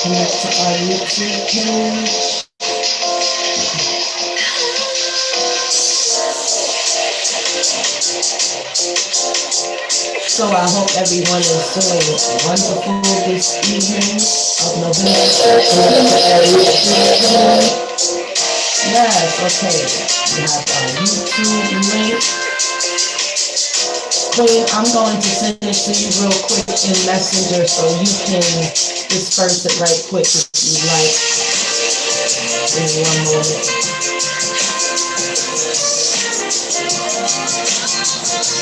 Connect to our YouTube page. So I hope everyone is doing wonderful this evening of November 3rd. Yes, okay. We have our YouTube link. Queen, I'm going to send it to you real quick in Messenger so you can disperse it right quick if you like. In 1 moment.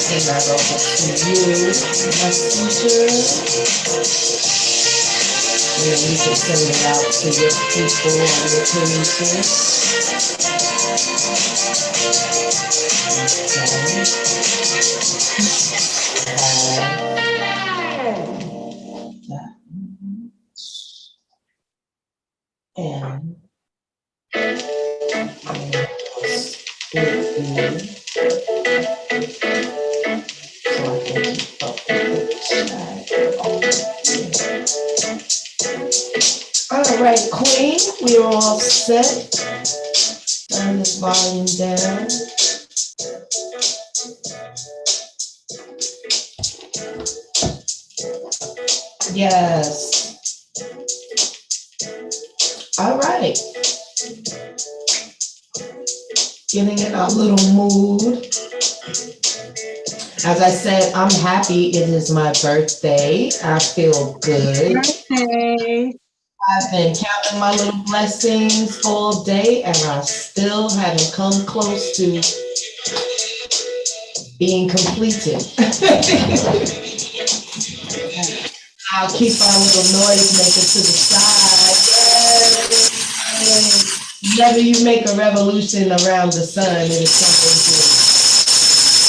And that over to you, Messenger. And then you can send it out to your people on your pages. And all right, Queen, we're all set. Turn this volume down. Yes. All right. Getting in our little mood. As I said, I'm happy it is my birthday. I feel good. Birthday. I've been counting my little blessings all day and I still haven't come close to being completed. I'll keep our little noise maker to the side. Yes. Whenever you make a revolution around the sun, it is something to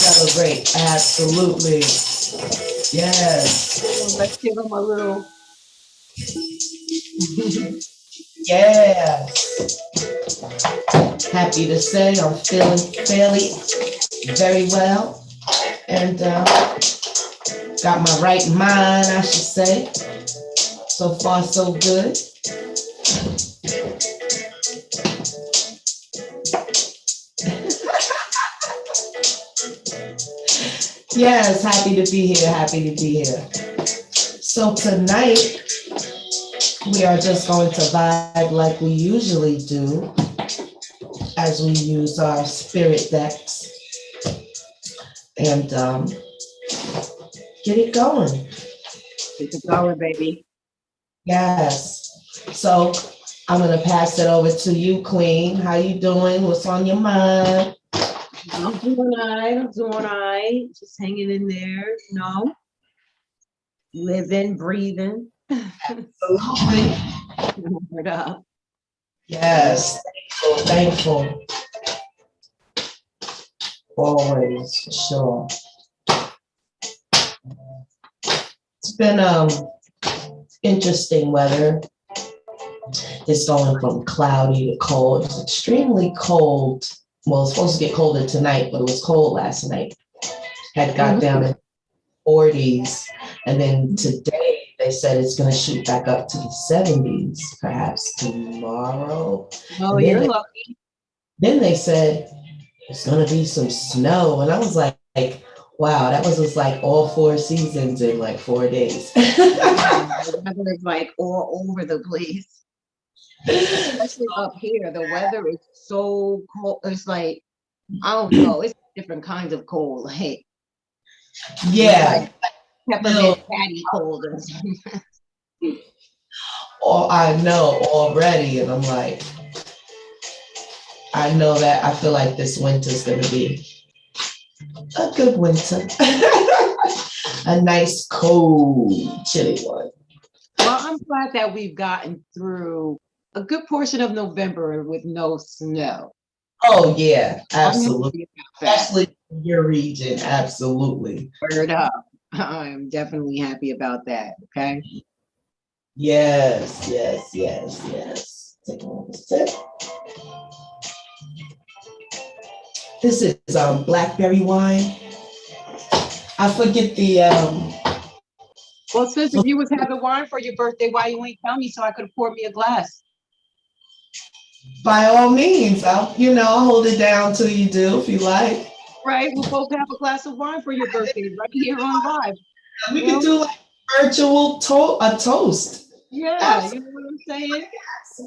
celebrate. Absolutely. Yes. Let's give them a little. Yes. Happy to say I'm feeling fairly very well. And got my right mind, I should say. So far, so good. Yes, happy to be here, happy to be here. So tonight, we are just going to vibe like we usually do as we use our spirit decks. And get it going. Get it going, baby. Yes. So I'm going to pass it over to you, Queen. How you doing? What's on your mind? I'm doing all right. Just hanging in there, you know. Living, breathing. Absolutely. Word up. Yes. Thankful. Always, for sure. It's been interesting weather. It's going from cloudy to cold. It's extremely cold. Well, it's supposed to get colder tonight, but it was cold last night. Had got down in 40s. And then today they said it's going to shoot back up to the 70s, perhaps tomorrow. Oh, you're lucky. Then they said it's going to be some snow. And I was like, wow, that was just like all 4 seasons in like 4 days. The weather is like all over the place. Especially up here, the weather is so cold. It's like, I don't know, it's different kinds of cold. Like, Yeah. Like peppermint patty cold or something. Oh, I know already. And I'm like, I know that I feel like this winter's going to be a good winter. A nice, cold, chilly one. Well, I'm glad that we've gotten through a good portion of November with no snow. Oh, yeah, absolutely. Especially in your region, absolutely. Word up. I'm definitely happy about that, okay? Yes. Take a sip. This is blackberry wine. I forget the Well, sis, if you was having wine for your birthday, why you ain't tell me so I could have poured me a glass? By all means, I'll hold it down till you do if you like. Right? We're supposed to have a glass of wine for your birthday right here on live. We You could know? do like virtual a toast. Yeah, you know what I'm saying?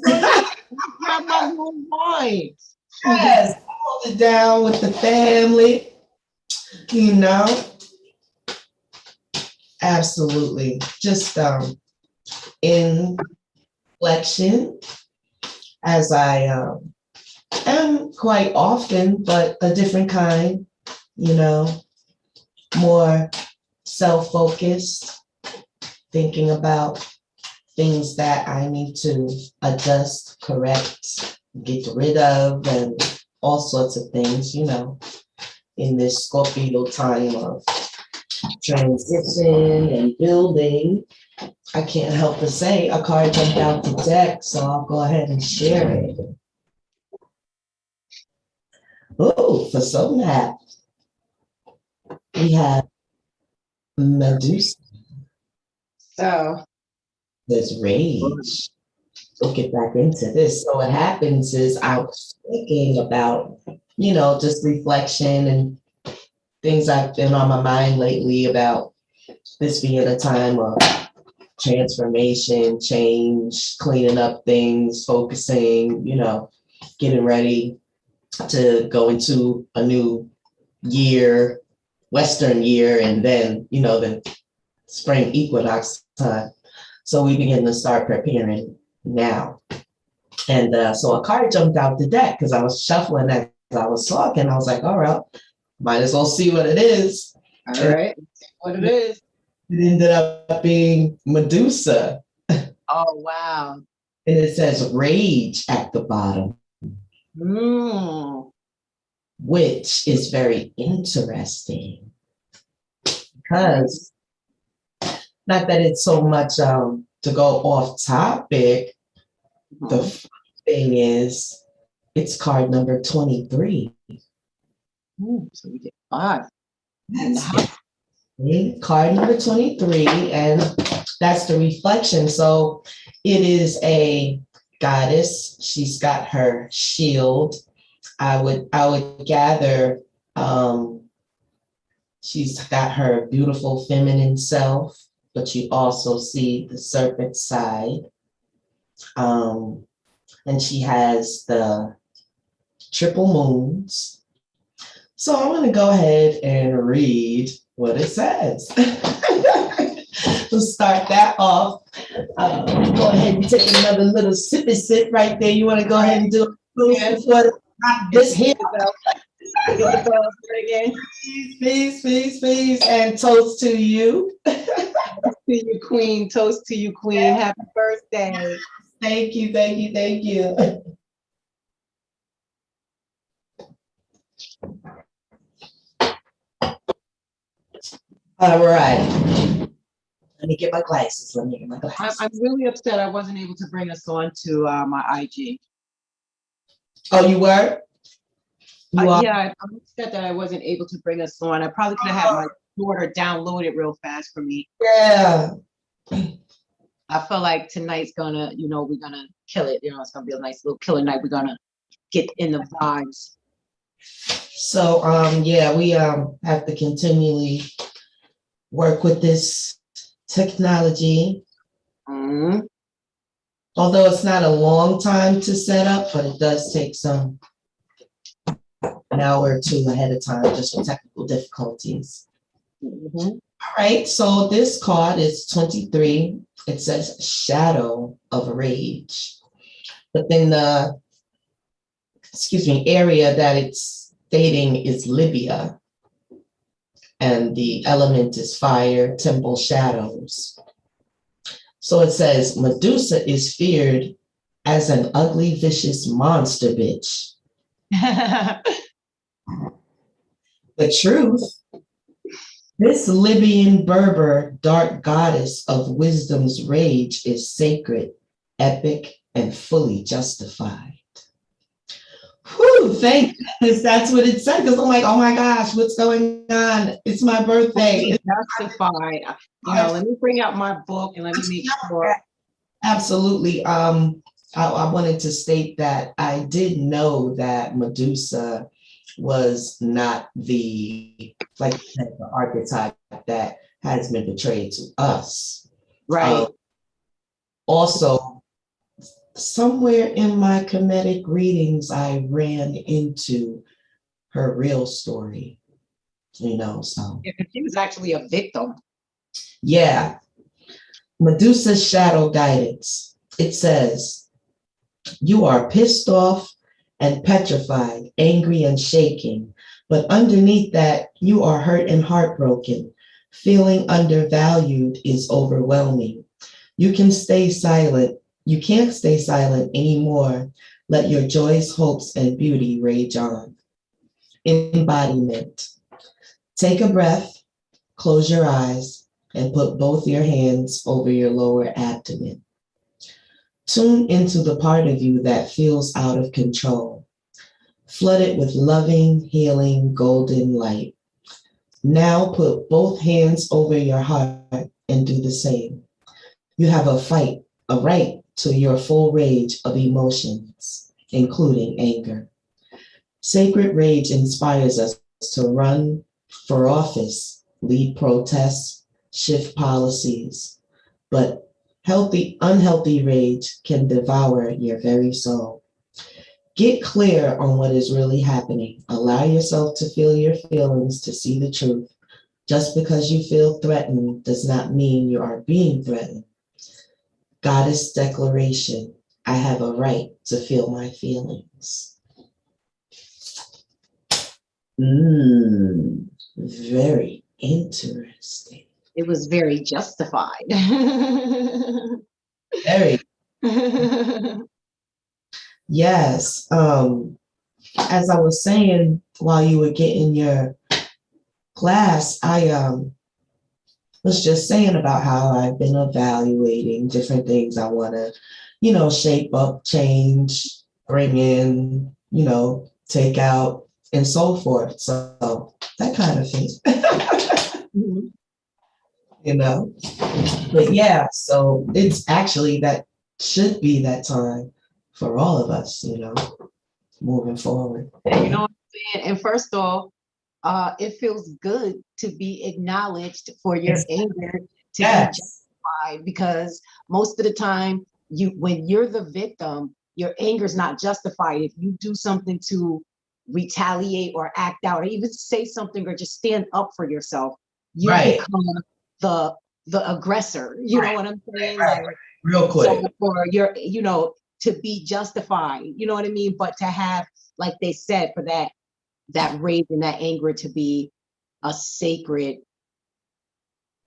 Go ahead, grab my little wine. Yes, hold it down with the family, you know. Absolutely. Just in reflection, as I am quite often, but a different kind, you know, more self-focused, thinking about things that I need to adjust, correct, get rid of, and all sorts of things, you know, in this Scorpio time of transition and building. I can't help but say a card jumped out the deck, so I'll go ahead and share it. Oh, for some that we have Medusa. So, There's rage. We'll get back into this. So what happens is I was thinking about, just reflection and things I've been on my mind lately about this being a time of transformation, change, cleaning up things, focusing, getting ready to go into a new year, Western year, and then, the spring equinox time. So we begin to start preparing now. And so a card jumped out the deck because I was shuffling as I was talking. I was like, all right, might as well see what it is. all right, what it is. It ended up being Medusa. Oh, wow. And it says rage at the bottom, which is very interesting because not that it's so much to go off topic. The thing is, it's card number 23. So we get 5. Card number 23, and that's the reflection. So it is a goddess. She's got her shield. I would gather she's got her beautiful feminine self, but you also see the serpent side. And she has the triple moons. So I'm going to go ahead and read what it says. To start that off, go ahead and take another little sippy sip right there. You want to go ahead and do it before this hit? Again. Peace, and toast to you. To you, queen. Toast to you, queen. Happy birthday. Thank you. All right. Let me get my glasses. I'm really upset I wasn't able to bring us on to my IG. Oh, you were? Yeah, I'm upset that I wasn't able to bring us on. I probably could have had my daughter download it real fast for me. Yeah. I feel like tonight's gonna, we're gonna kill it. It's gonna be a nice little killer night. We're gonna get in the vibes. So, we have to continually work with this technology. Although it's not a long time to set up, but it does take an hour or two ahead of time just for technical difficulties. All right, so this card is 23. It says shadow of rage. But then the area that it's stating is Libya. And the element is fire, temple shadows. So it says Medusa is feared as an ugly, vicious monster bitch. The truth, this Libyan Berber dark goddess of wisdom's rage is sacred, epic, and fully justified. Whew, thank goodness that's what it said. Because I'm like, oh my gosh, what's going on? It's my birthday. Justified. Let me bring out my book and let me make sure. Absolutely. I wanted to state that I did know that Medusa was not like you said, the archetype that has been portrayed to us. Right. Also, somewhere in my comedic readings, I ran into her real story, so. Yeah, 'cause she was actually a victim. Yeah. Medusa's shadow guidance. It says, you are pissed off and petrified, angry and shaking, but underneath that, you are hurt and heartbroken. Feeling undervalued is overwhelming. You can stay silent. You can't stay silent anymore. Let your joys, hopes, and beauty rage on. Embodiment. Take a breath, close your eyes, and put both your hands over your lower abdomen. Tune into the part of you that feels out of control. Flood it with loving, healing, golden light. Now put both hands over your heart and do the same. You have a right to your full rage of emotions, including anger. Sacred rage inspires us to run for office, lead protests, shift policies. But unhealthy rage can devour your very soul. Get clear on what is really happening. Allow yourself to feel your feelings, to see the truth. Just because you feel threatened does not mean you are being threatened. Goddess declaration, I have a right to feel my feelings. Very interesting. It was very justified. Very. Yes. As I was saying while you were getting your class, I was just saying about how I've been evaluating different things I want to, shape up, change, bring in, take out, and so forth. So that kind of thing. But yeah, so it's actually that should be that time for all of us, moving forward. You know what I'm saying? And first off, it feels good to be acknowledged for your anger to be justified, because most of the time when you're the victim, your anger is not justified. If you do something to retaliate or act out or even say something or just stand up for yourself, you become the aggressor. You know what I'm saying? Right. Real quick. So for your, to be justified, you know what I mean? But to have, like they said, for that rage and that anger to be a sacred,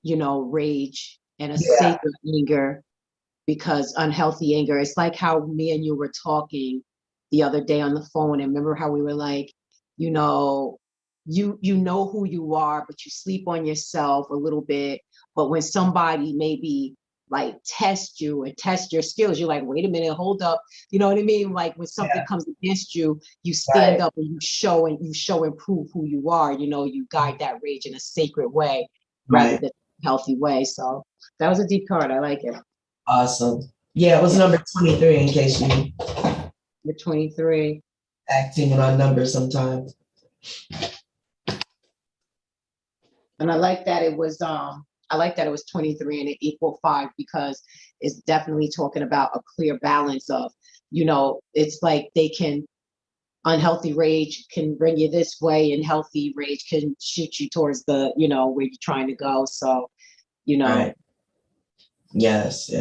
rage and a sacred anger, because unhealthy anger, it's like how me and you were talking the other day on the phone. And remember how we were like, you know who you are, but you sleep on yourself a little bit. But when somebody maybe like test you and test your skills, you're like, wait a minute, hold up. You know what I mean? Like when something comes against you, you stand up and you show and prove who you are. You guide that rage in a sacred way rather than a healthy way. So that was a deep card. I like it. Awesome. Yeah, it was number 23 in case you. You're 23. Acting on numbers sometimes. And I like that it was 23 and it equal 5, because it's definitely talking about a clear balance of, it's like unhealthy rage can bring you this way and healthy rage can shoot you towards the, where you're trying to go. So, Right. Yes.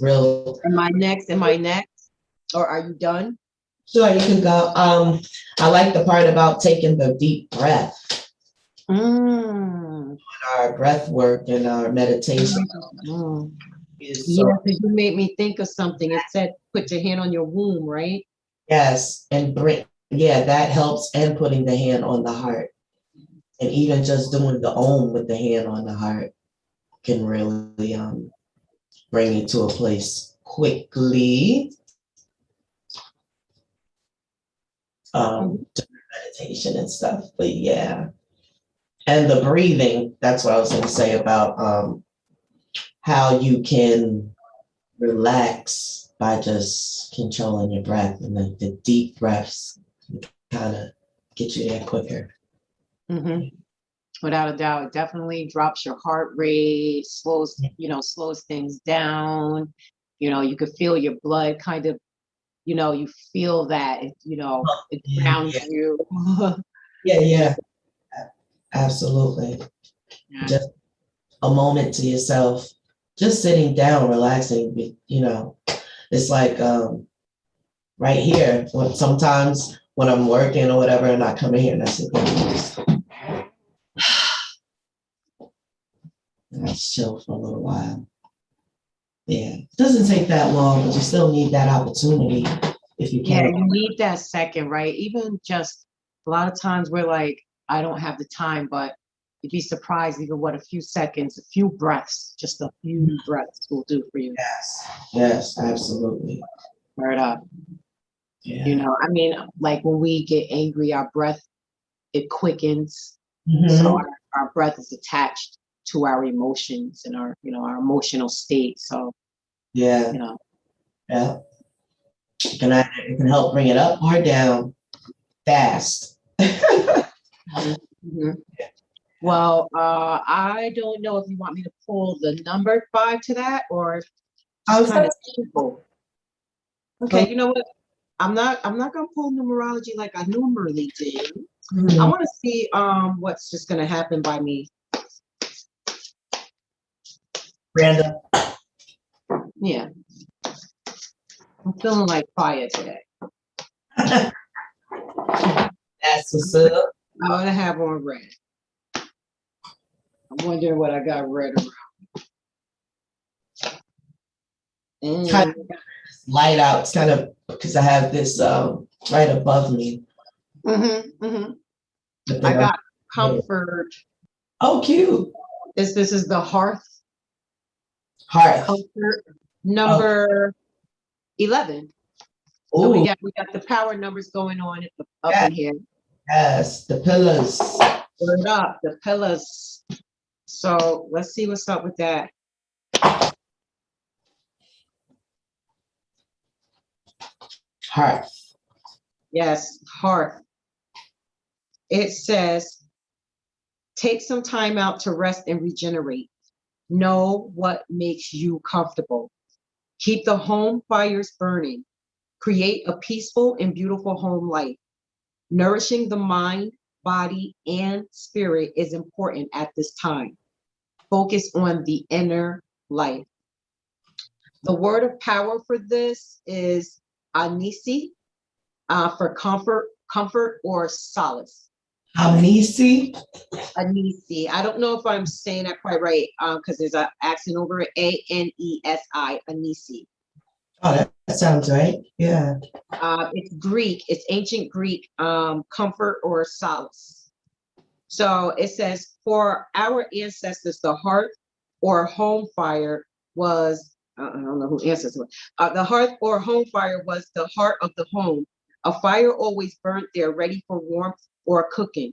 Real. Am I next? Or are you done? Sure, you can go. I like the part about taking the deep breath. Our breath work and our meditation. Yeah, because you made me think of something. It said, put your hand on your womb, right? Yes, and that helps, and putting the hand on the heart. And even just doing the Om with the hand on the heart can really bring you to a place quickly. during meditation and stuff. But yeah. And the breathing, that's what I was going to say about how you can relax by just controlling your breath, and the deep breaths kind of get you there quicker. Mm-hmm. Without a doubt, it definitely drops your heart rate, slows things down. You could feel your blood kind of, you feel that, it grounds Yeah, you. yeah, absolutely. Yeah. Just a moment to yourself, just sitting down, relaxing, it's like right here. Sometimes when I'm working or whatever, and I come in here and I sit there and I just chill for a little while. Yeah, it doesn't take that long, but you still need that opportunity if you Yeah, can. you need that second, right? Even just a lot of times we're like, I don't have the time, but you'd be surprised even what a few seconds, a few breaths, just a few breaths will do for you. Yes, absolutely. Word up. Yeah. I mean, like when we get angry, our breath, it quickens. So Mhm. our breath is attached to our emotions and our emotional state. So, Yeah, you know, yeah. It can help bring it up or down fast. mhm, mhm. Well, I don't know if you want me to pull the number 5 to that or I just was kind gonna of simple. say, Okay, you know what? I'm not gonna pull numerology like I normally do. I mhm. want to see what's just gonna happen by me. Random. Yeah, I'm feeling like fire today. That's what's up. I'm gonna have on red. I'm wondering what I got red around. Kind And of light out. It's kind of because I have this right above me. But I then got comfort. oh, cute. This is the hearth Heart. comfort Oh, number 11. So we ooh, got the power numbers going on up yes, in here. yes. The pillars. Word up, the pillars. So let's see what's up with that. Heart. Yes, hearth. It says, take some time out to rest and regenerate. Know what makes you comfortable. Keep the home fires burning. Create a peaceful and beautiful home life. Nourishing the mind, body, and spirit is important at this time. Focus on the inner life. The word of power for this is anisi, for comfort or solace. Amnesi. Anisi. I don't know if I'm saying that quite right, because there's an accent over it. Anesi. Anisi. Oh, that sounds right. Yeah. It's Greek. It's ancient Greek. Comfort or solace. So it says, for our ancestors, the hearth or home fire was, I don't know who answers it. The hearth or home fire was the heart of the home. A fire always burnt there, ready for warmth or cooking.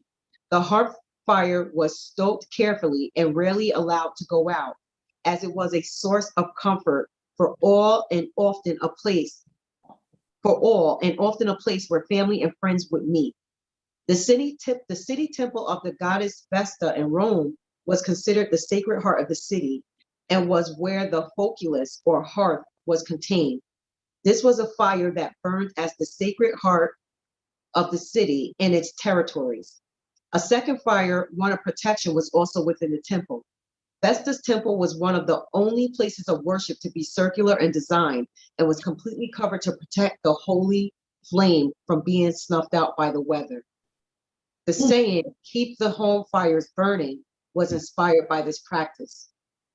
The hearth fire was stoked carefully and rarely allowed to go out, as it was a source of comfort for all and often a place where family and friends would meet. The city temple of the goddess Vesta in Rome was considered the sacred heart of the city and was where the foculus or hearth was contained. This was a fire that burned as the sacred heart of the city and its territories. A second fire, one of protection, was also within the temple. Vesta's temple was one of the only places of worship to be circular in design and was completely covered to protect the holy flame from being snuffed out by the weather. The saying, keep the home fires burning, was inspired by this practice.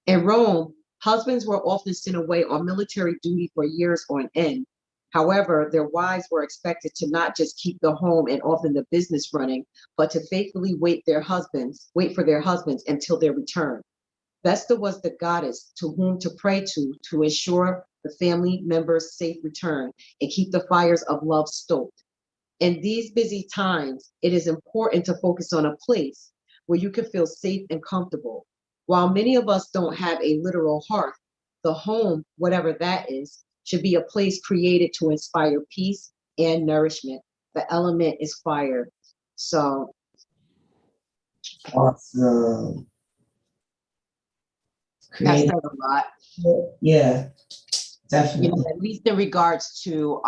In Rome, husbands were often sent away on military duty for years on end. However, their wives were expected to not just keep the home and often the business running, but to faithfully wait for their husbands until their return. Vesta was the goddess to whom to pray to ensure the family members' safe return and keep the fires of love stoked. In these busy times, it is important to focus on a place where you can feel safe and comfortable. While many of us don't have a literal hearth, the home, whatever that is, should be a place created to inspire peace and nourishment. The element is fire. So Awesome. that Creative. says a lot, Yeah, definitely. at least in regards to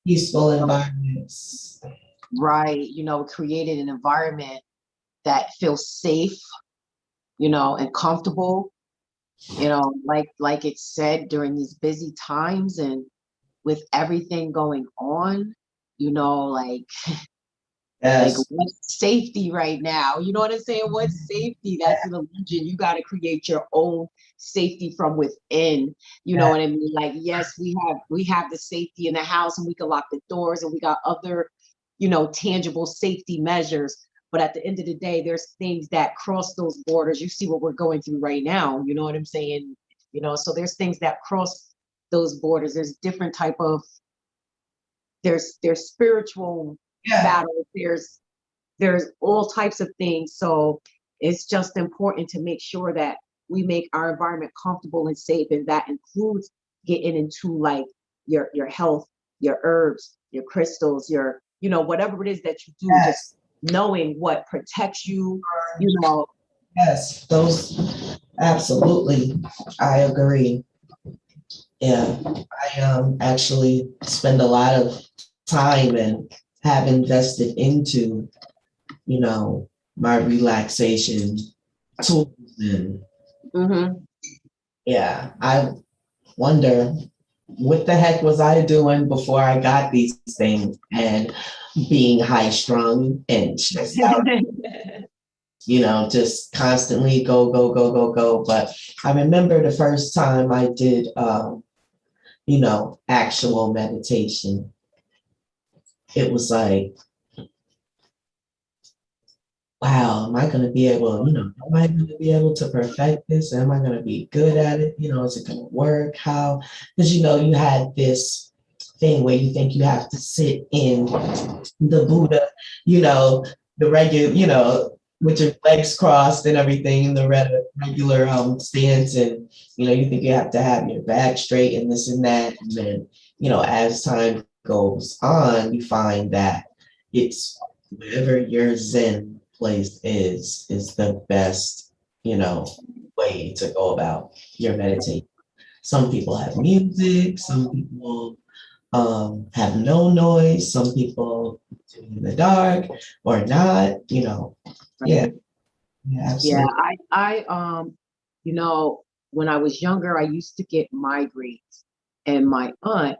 Peaceful environments. right, creating an environment that feels safe, and comfortable, like it said during these busy times and with everything going on, like Yes. what's safety right now? You know what I'm saying? What's safety? That's an illusion. You got to create your own safety from within. You know what I mean? Like, yes, we have the safety in the house and we can lock the doors and we got other, tangible safety measures. But at the end of the day, there's things that cross those borders. You see what we're going through right now. You know what I'm saying? So there's things that cross those borders. There's different type of there's spiritual Yeah. battles. There's all types of things. So it's just important to make sure that we make our environment comfortable and safe. And that includes getting into like your health, your herbs, your crystals, your, whatever it is that you do, just Yes. knowing what protects you, you know. Yes. Those absolutely. I agree. Yeah. I actually spend a lot of time and have invested into, my relaxation tools. And Mhm. yeah, I wonder what the heck was I doing before I got these things, and being high strung and stressed out, just constantly go, go, go, go, go. But I remember the first time I did, actual meditation. It was like, wow, am I going to be able, am I going to be able to perfect this? Am I going to be good at it? Is it going to work? How? Because, you had this thing where you think you have to sit in the Buddha, the regular, with your legs crossed and everything in the regular stance. And, you think you have to have your back straight and this and that. And then, as time goes on, you find that it's wherever your Zen place is the best, way to go about your meditation. Some people have music, some people have no noise, some people do it in the dark or not, yeah, Right. yeah, Yeah, absolutely. you know, when I was younger, I used to get migraines, and my aunt,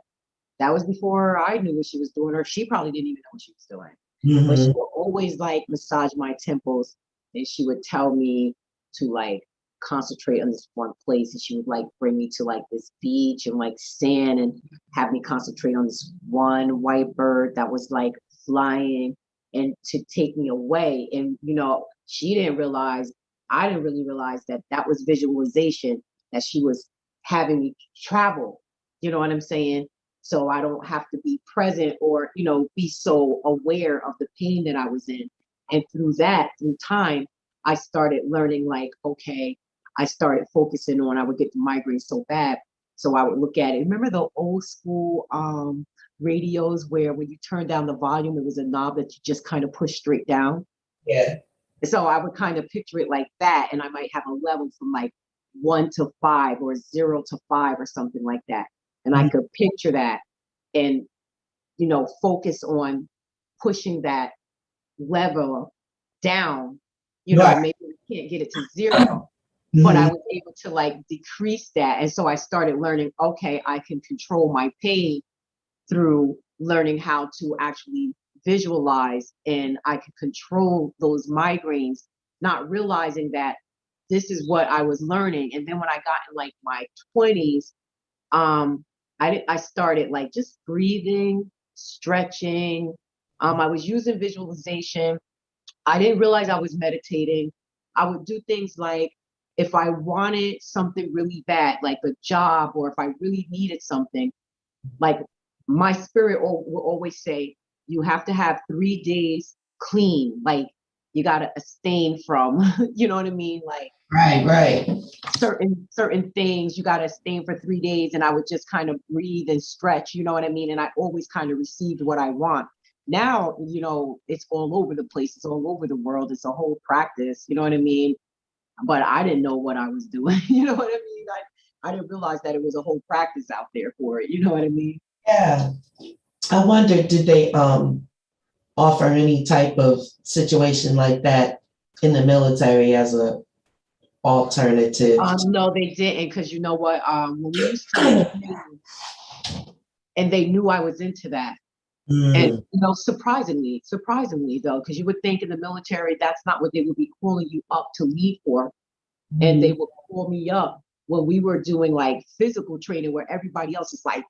that was before I knew what she was doing, or she probably didn't even know what she was doing. But she Mm-hmm. would always like massage my temples, and she would tell me to like concentrate on this one place, and she would like bring me to like this beach and like sand and have me concentrate on this one white bird that was like flying and to take me away. And she didn't realize, I didn't really realize that that was visualization, that she was having me travel. You know what I'm saying? So I don't have to be present or, be so aware of the pain that I was in. And through that, through time, I started learning like, okay, I started focusing on, I would get the migraines so bad. So I would look at it. Remember the old school radios where when you turn down the volume, it was a knob that you just kind of push straight down? Yeah. So I would kind of picture it like that. And I might have a level from like 1 to 5 or 0 to 5 or something like that. And I could picture that and, focus on pushing that level down. Right. Maybe I can't get it to 0, but I Mm-hmm. was able to like decrease that. And so I started learning, okay, I can control my pain through learning how to actually visualize, and I could control those migraines, not realizing that this is what I was learning. And then when I got in like my 20s, I started like just breathing, stretching. I was using visualization. I didn't realize I was meditating. I would do things like if I wanted something really bad, like a job, or if I really needed something, like my spirit will always say, you have to have 3 days clean. Like you got to abstain from, you know what I mean? Like Right. certain things you got to abstain for 3 days. And I would just kind of breathe and stretch, you know what I mean? And I always kind of received what I want. Now, you know, it's all over the place. It's all over the world. It's a whole practice, you know what I mean? But I didn't know what I was doing. You know what I mean? I didn't realize that it was a whole practice out there for it. You know what I mean? Yeah. I wonder, did they offer any type of situation like that in the military as a alternative? No, they didn't, because you know what? When we used to do training, and they knew I was into that. And Mm, you know, surprisingly though, because you would think in the military that's not what they would be calling you up to leave for. And they mm, would call me up when we were doing like physical training where everybody else is like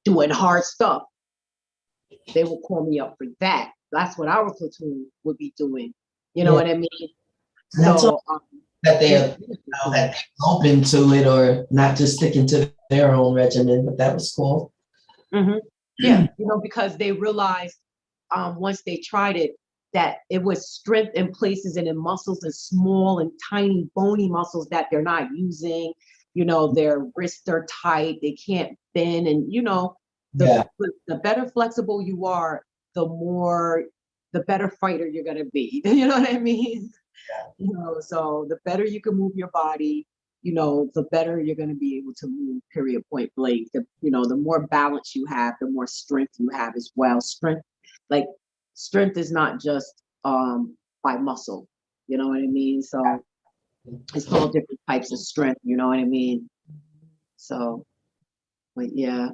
doing hard stuff. They would call me up for that. That's what our platoon would be doing. You know yeah. what I mean? And that's all So that it's they're that they're open to it or not just sticking to their own regimen, but that was cool. Mhm. Yeah, you know, because they realized once they tried it that it was strength in places and in muscles and small and tiny bony muscles that they're not using. You know, their wrists are tight, they can't bend, and you know, Yeah. the better flexible you are, the better fighter you're gonna be. You know what I mean? You know, so the better you can move your body, you know, the better you're going to be able to move, period, point blank. You know, the more balance you have, the more strength you have as well. Like strength is not just by muscle, you know what I mean? So it's all different types of strength, you know what I mean? So, but yeah,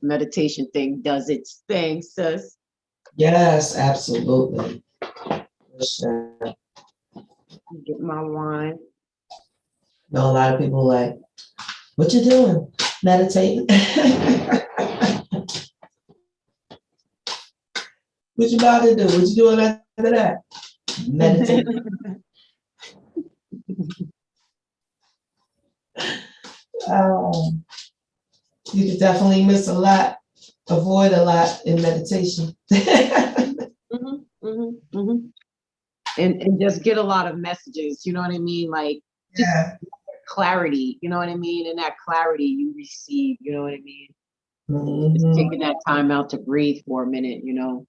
meditation thing does its thing, sis. Yes, absolutely. For sure. Get my wine. Know a lot of people like, what you doing? Meditating. What you about to do? What you doing after that? Meditate. Um, you could definitely miss a lot, avoid a lot in meditation. Mhm, mhm, mhm. And just get a lot of messages, you know what I mean? Like just Yeah. clarity, you know what I mean? And that clarity you receive, you know what I mean? Just Mhm. taking that time out to breathe for a minute, you know.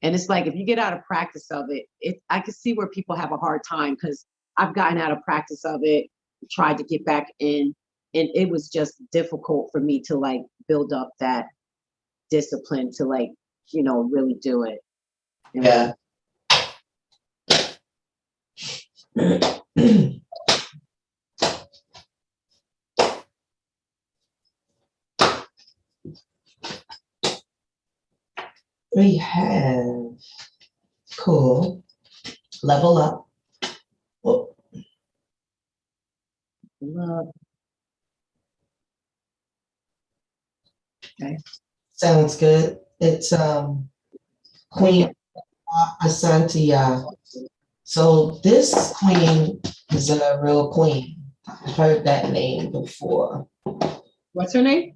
And it's like if you get out of practice of it, I can see where people have a hard time because I've gotten out of practice of it, tried to get back in, and it was just difficult for me to like build up that discipline to like, you know, really do it. You know? Yeah. We have cool. Level up. Well, Love. Okay. sounds good. It's Queen Asantia. So this queen is a real queen. I've heard that name before. What's her name?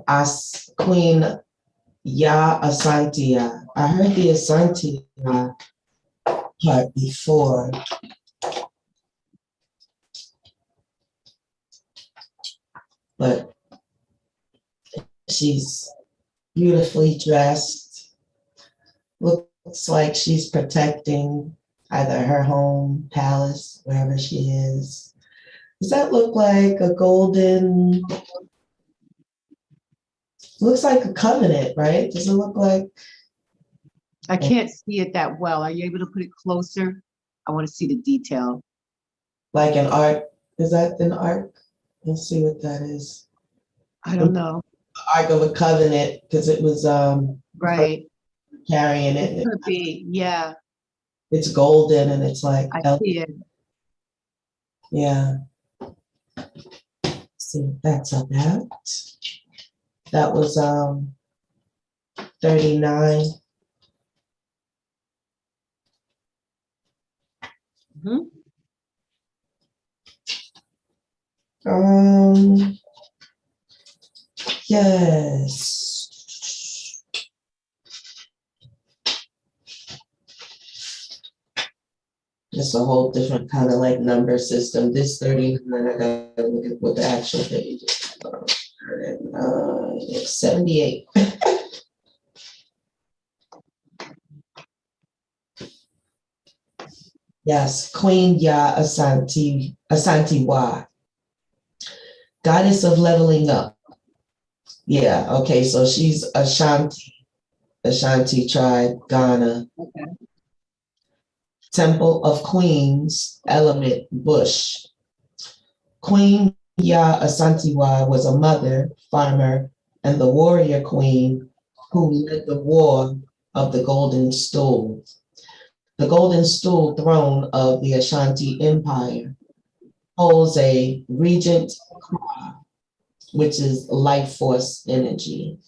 As Queen Ya Asantia. I heard the Asantia part before, but she's beautifully dressed. Looks like she's protecting either her home, palace, wherever she is. Does that look like a golden? Looks like a covenant, right? Does it look I can't see it that well. Are you able to put it closer? I want to see the detail. like an ark? Is that an ark? Let's see what that is. I The don't know. Ark of a Covenant, because it was Right. carrying It it. could be. Yeah, It's golden and it's like I see it. yeah. See what that's about. That was 39. Mhm. Um Yes. It's a whole different kind of like number system. This 39, I gotta look at what the actual page is. 78. Yes, Queen Ya Asanti Wa, goddess of leveling up. Yeah, okay, so she's Ashanti tribe, Ghana. Okay. Temple of Queens, element bush. Queen Ya Asantiwa was a mother, farmer, and the warrior queen who led the war of the Golden Stool. The Golden Stool throne of the Ashanti Empire holds a regent crown, which is life force energy.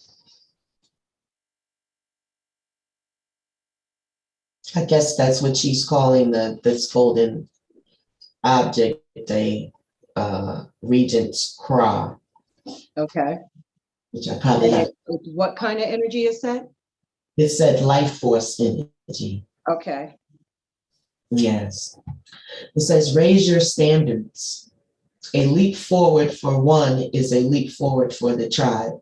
I guess that's what she's calling this golden object, a regent's crown, Okay. which I probably And have. what kind of energy is that? It said life force energy. Okay. Yes. It says raise your standards. A leap forward for one is a leap forward for the tribe.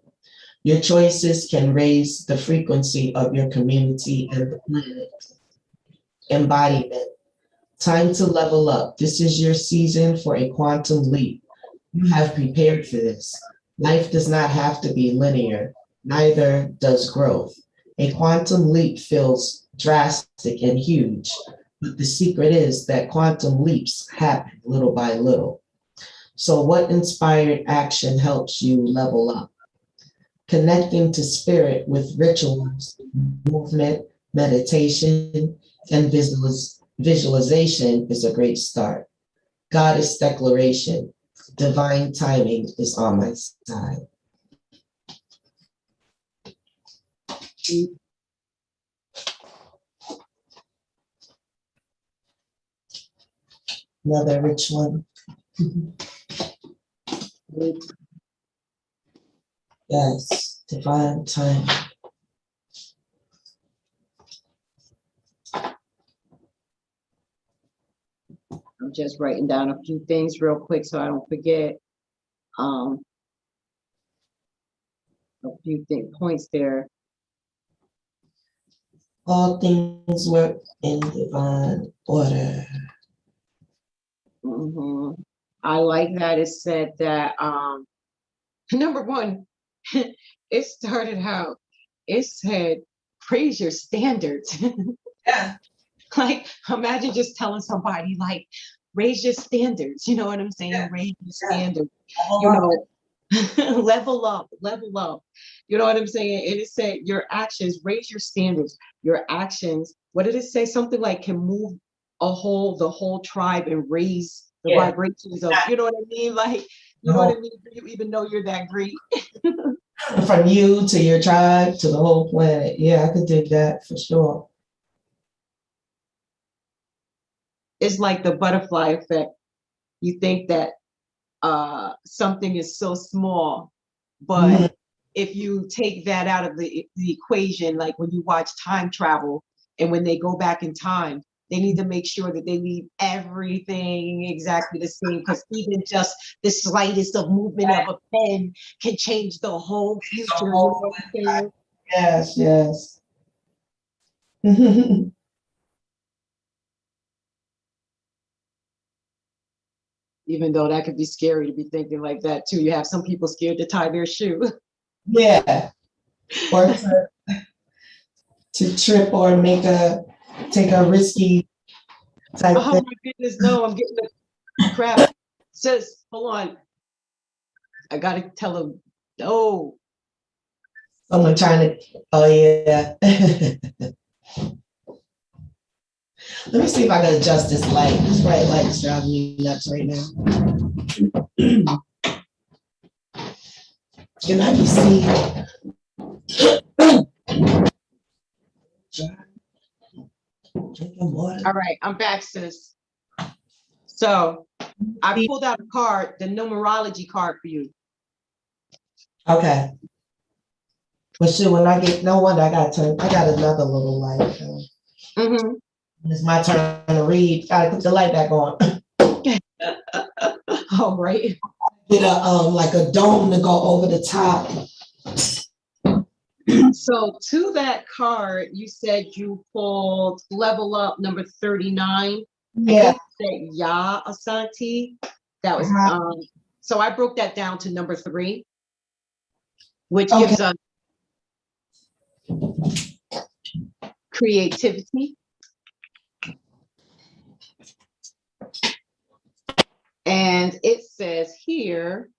Your choices can raise the frequency of your community and the planet. Embodiment. Time to level up. This is your season for a quantum leap. You have prepared for this. Life does not have to be linear, neither does growth. A quantum leap feels drastic and huge, but the secret is that quantum leaps happen little by little. So, what inspired action helps you level up? Connecting to spirit with rituals, movement, meditation, and visualization is a great start. Goddess declaration, divine timing is on my side. Another rich one. Yes, divine timing. I'm just writing down a few things real quick so I don't forget. A few points there. All things work in divine order. I like that it said that number one, it started out, it said praise your standards. Yeah. Like imagine just telling somebody like raise your standards, you know what I'm saying? Yeah. Raise your standards, Level you up. know, level up, level up. You know what I'm saying? And it said your actions, raise your standards, your actions. What did it say? Something like can move the whole tribe and raise the Yeah. vibrations of, you know what I mean? Like, you know what I mean? Do you even know you're that great? From you to your tribe to the whole planet. Yeah, I could dig that for sure. It's like the butterfly effect. You think that something is so small, but if you take that out of the equation, like when you watch time travel and when they go back in time, they need to make sure that they leave everything exactly the same, because even just the slightest of movement of a pen can change the whole future. You know what I'm saying? Yes, yes. Even though that could be scary to be thinking like that too. You have some people scared to tie their shoe. Yeah. Or to trip or take a risky type Oh thing. my goodness, no, I'm getting the crap. Sis, hold on. I gotta tell them, no. Someone trying to, oh yeah. Let me see if I can adjust this light. This bright light is driving me nuts right now. Can I be seen? Drinking water. All right, I'm back, sis. So I pulled out a card, the numerology card for you. Okay. But shoot, when I get, no wonder I got another little light. Mm-hmm. It's my turn to read. Gotta put the light back on. Oh, right. Get a like a dome to go over the top. So to that card, you said you pulled level up number 39. I Yeah. think that Ya Asante. That was so I broke that down to number 3, which Okay. gives us creativity. And it says here,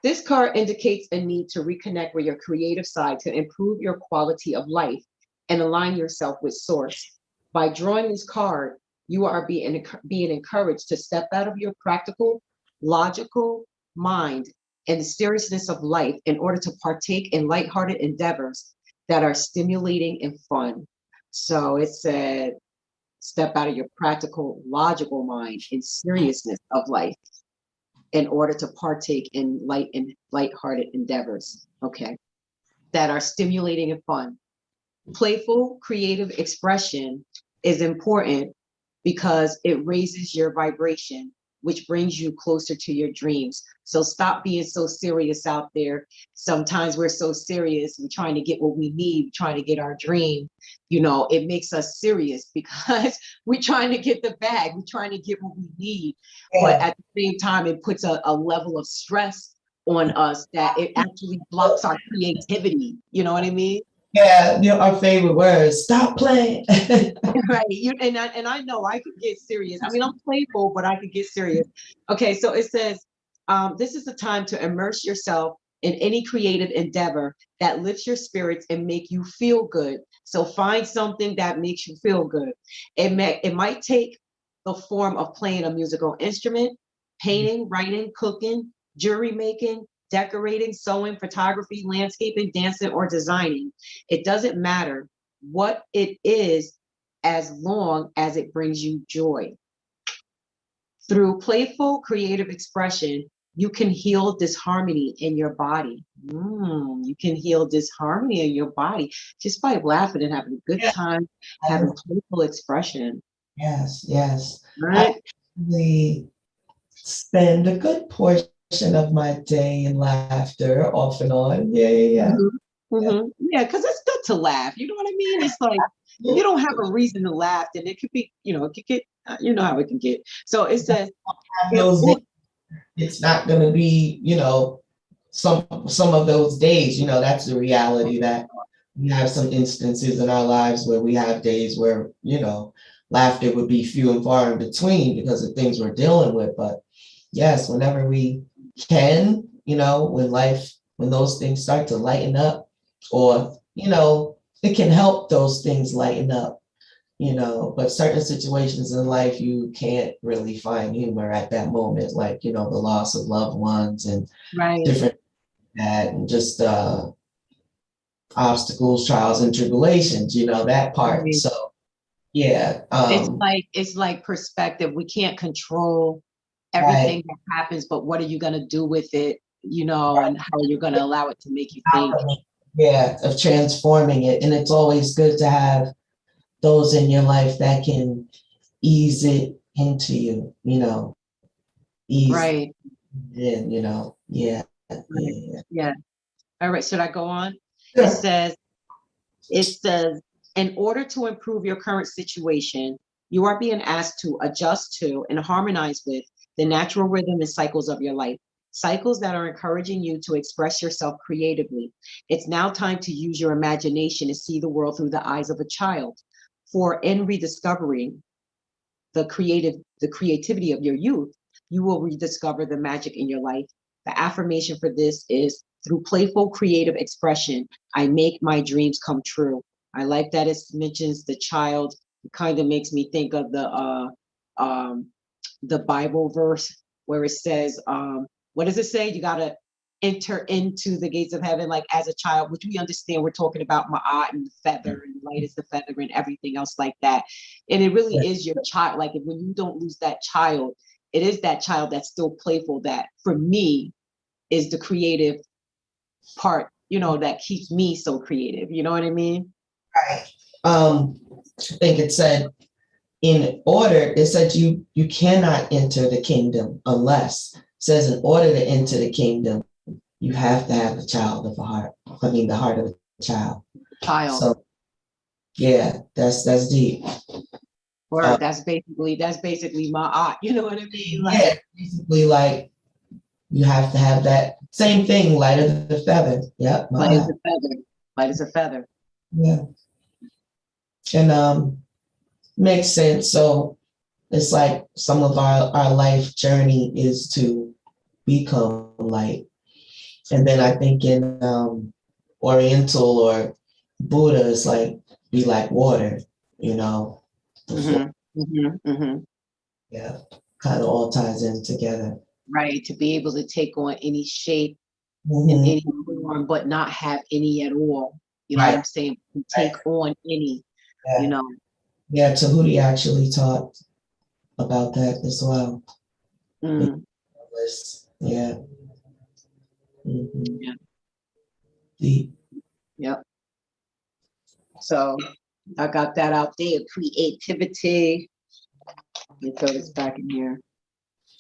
this card indicates a need to reconnect with your creative side to improve your quality of life and align yourself with source. By drawing this card, you are being encouraged to step out of your practical, logical mind and the seriousness of life in order to partake in lighthearted endeavors that are stimulating and fun. So it said, step out of your practical, logical mind and seriousness of life in order to partake in lighthearted endeavors, okay, that are stimulating and fun. Playful, creative expression is important because it raises your vibration, which brings you closer to your dreams. So stop being so serious out there. Sometimes we're so serious, we're trying to get what we need, we're trying to get our dream. You know, it makes us serious because we're trying to get the bag, we're trying to get what we need. Yeah. But at the same time, it puts a level of stress on us that it actually blocks our creativity. You know what I mean? Yeah, you know, our favorite words. Stop playing. Right. And I know I could get serious. I mean, I'm playful, but I could get serious. Okay, so it says, this is the time to immerse yourself in any creative endeavor that lifts your spirits and make you feel good. So find something that makes you feel good. It might take the form of playing a musical instrument, painting, writing, cooking, jewelry making, decorating, sewing, photography, landscaping, dancing, or designing. It doesn't matter what it is as long as it brings you joy. Through playful, creative expression, you can heal disharmony in your body. You can heal disharmony in your body just by laughing and having a good time, having playful expression. Yes, yes. I Right? actually spend a good portion of my day in laughter off and on. Yeah, yeah, Yeah, because it's good to laugh. You know what I mean? It's like if yeah. you don't have a reason to laugh, then it could be, it could get, you know how it can get. So it says, Those days, it's not going to be, some of those days, that's the reality that we have some instances in our lives where we have days where, laughter would be few and far in between because of things we're dealing with. But yes, whenever we can, when those things start to lighten up, or, it can help those things lighten up, but certain situations in life, you can't really find humor at that moment, like, the loss of loved ones and right. different that, and just obstacles, trials, and tribulations, that part. Right. So, yeah. It's like perspective. We can't control Right. everything that happens, but what are you going to do with it, and how you're going to allow it to make you think. Yeah, of transforming it. And it's always good to have those in your life that can ease it into you, ease Right. in, yeah. Right. Yeah. Yeah. All right. Should I go on? It Sure. says, It says, in order to improve your current situation, you are being asked to adjust to and harmonize with the natural rhythm and cycles of your life, cycles that are encouraging you to express yourself creatively. It's now time to use your imagination to see the world through the eyes of a child. For in rediscovering the creativity of your youth, you will rediscover the magic in your life. The affirmation for this is, through playful creative expression, I make my dreams come true. I like that it mentions the child. It kind of makes me think of the Bible verse where it says, what does it say? You gotta enter into the gates of heaven like as a child, which we understand we're talking about Ma'at and the feather and light is the feather and everything else like that. And it really is your child. Like when you don't lose that child, it is that child that's still playful that for me is the creative part, you know, that keeps me so creative. You know what I mean? Right. I think it said you cannot enter the kingdom unless it says in order to enter the kingdom, you have to have the heart of a child. Child. So yeah, that's deep. Or that's basically my art. You know what I mean? Like, Yeah, basically like you have to have that same thing, light of the feather. Yep. light as a feather. Light as a feather. Yeah. And makes sense. So it's like some of our life journey is to become light. And then I think in Oriental or Buddha is like be like water, you know. Yeah, kind of all ties in together. Right. To be able to take on any shape in Mhm. any form, but not have any at all. You know what Right. I'm saying? Take on any, Yeah. you know. Yeah, Tahuti actually talked about that as well. Mm, Yeah. Mhm. yeah. Deep. Yep. So I got that out there. Creativity. Let me throw this back in here.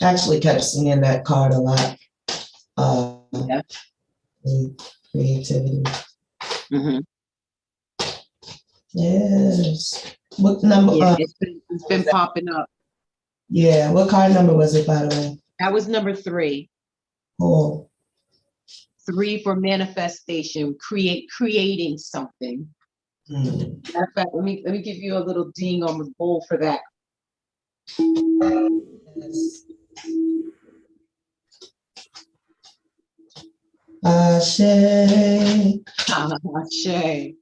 Actually kept seeing that card a lot. Yeah. Creativity. Mm-hmm. Yes. What number? Yeah, it's been popping up. Yeah. What card number was it, by the way? That was number 3. Cool. 3 for manifestation, creating something. Mm. Matter of fact, let me give you a little ding on the bowl for that. Yes. Ashe. Shay.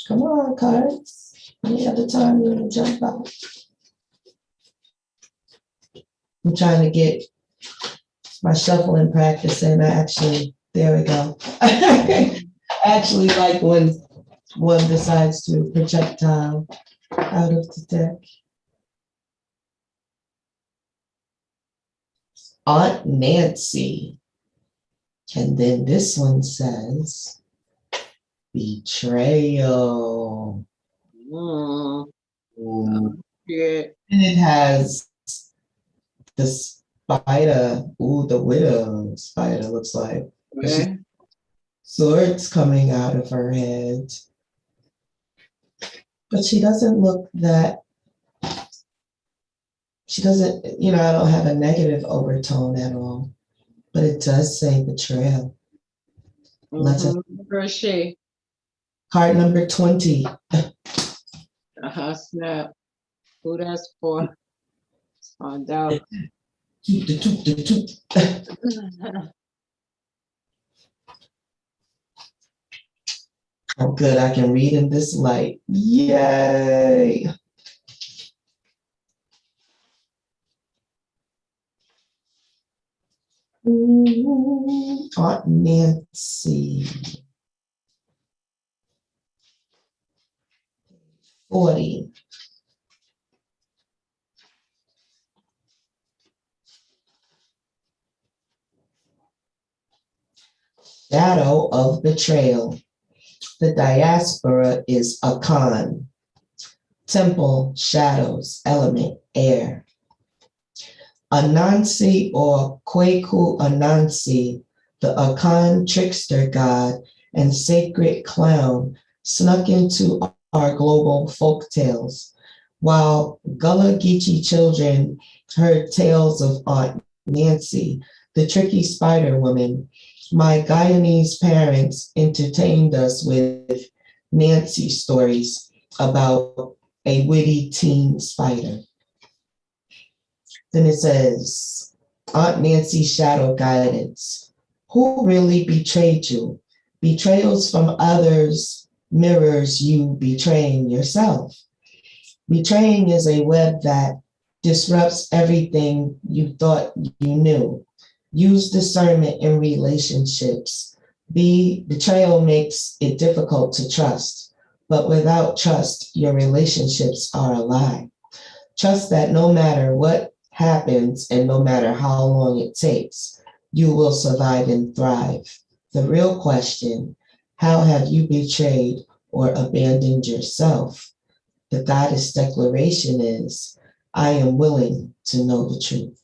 Come on, cards. Any other time you want to jump out? I'm trying to get my shuffling practice in. There we go. I actually like when one decides to projectile out of the deck. Aunt Nancy. And then this one says betrayal. Mm. Ooh. Yeah. And it has the spider. Ooh, the widow spider looks like. Okay. Swords coming out of her head. But she doesn't look that, she doesn't, I don't have a negative overtone at all. But it does say betrayal. Let's Where is she? card number 20. Snap. Who that's for? Let's find out. Toot, the toot, the toot. Oh, good. I can read in this light. Yay. Aunt Nancy. 40. Shadow of betrayal. The diaspora is a con. Temple, shadows, element, air. Anansi or Kwaku Anansi, the Akan trickster god and sacred clown, snuck into our global folk tales. While Gullah Geechee children heard tales of Aunt Nancy, the tricky spider woman, my Guyanese parents entertained us with Nancy stories about a witty teen spider. Then it says, Aunt Nancy's shadow guidance. Who really betrayed you? Betrayals from others mirrors you betraying yourself. Betraying is a web that disrupts everything you thought you knew. Use discernment in relationships. Betrayal makes it difficult to trust, but without trust, your relationships are a lie. Trust that no matter what happens, and no matter how long it takes, you will survive and thrive. The real question, how have you betrayed or abandoned yourself? The goddess declaration is, I am willing to know the truth.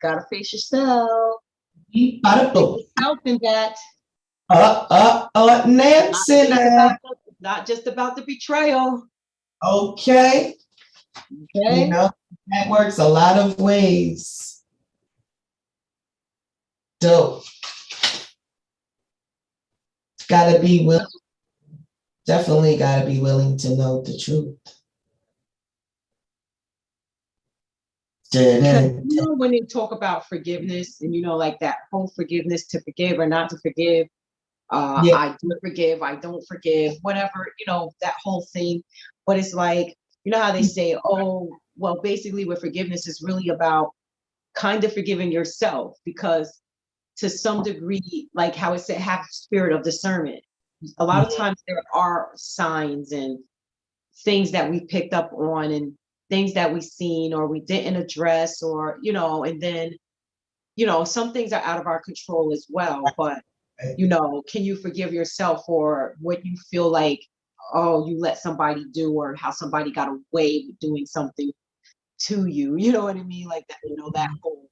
Gotta face yourself. Bada Face boom. yourself in that. Nancy. Not just about the betrayal. Okay. You Okay. know, that works a lot of ways. Dope. Gotta be willing, definitely gotta be willing to know the truth. Because when they talk about forgiveness and like that whole forgiveness, to forgive or not to forgive, Yeah. I do forgive, I don't forgive, whatever, that whole thing. But it's like, how they say, oh, well, basically with forgiveness is really about kind of forgiving yourself, because to some degree, like how it said, have the spirit of discernment. A lot of times there are signs and things that we picked up on and things that we seen or we didn't address, or and then some things are out of our control as well. But can you forgive yourself for what you feel like, oh, you let somebody do, or how somebody got away with doing something to you? You know what I mean? Like that, that whole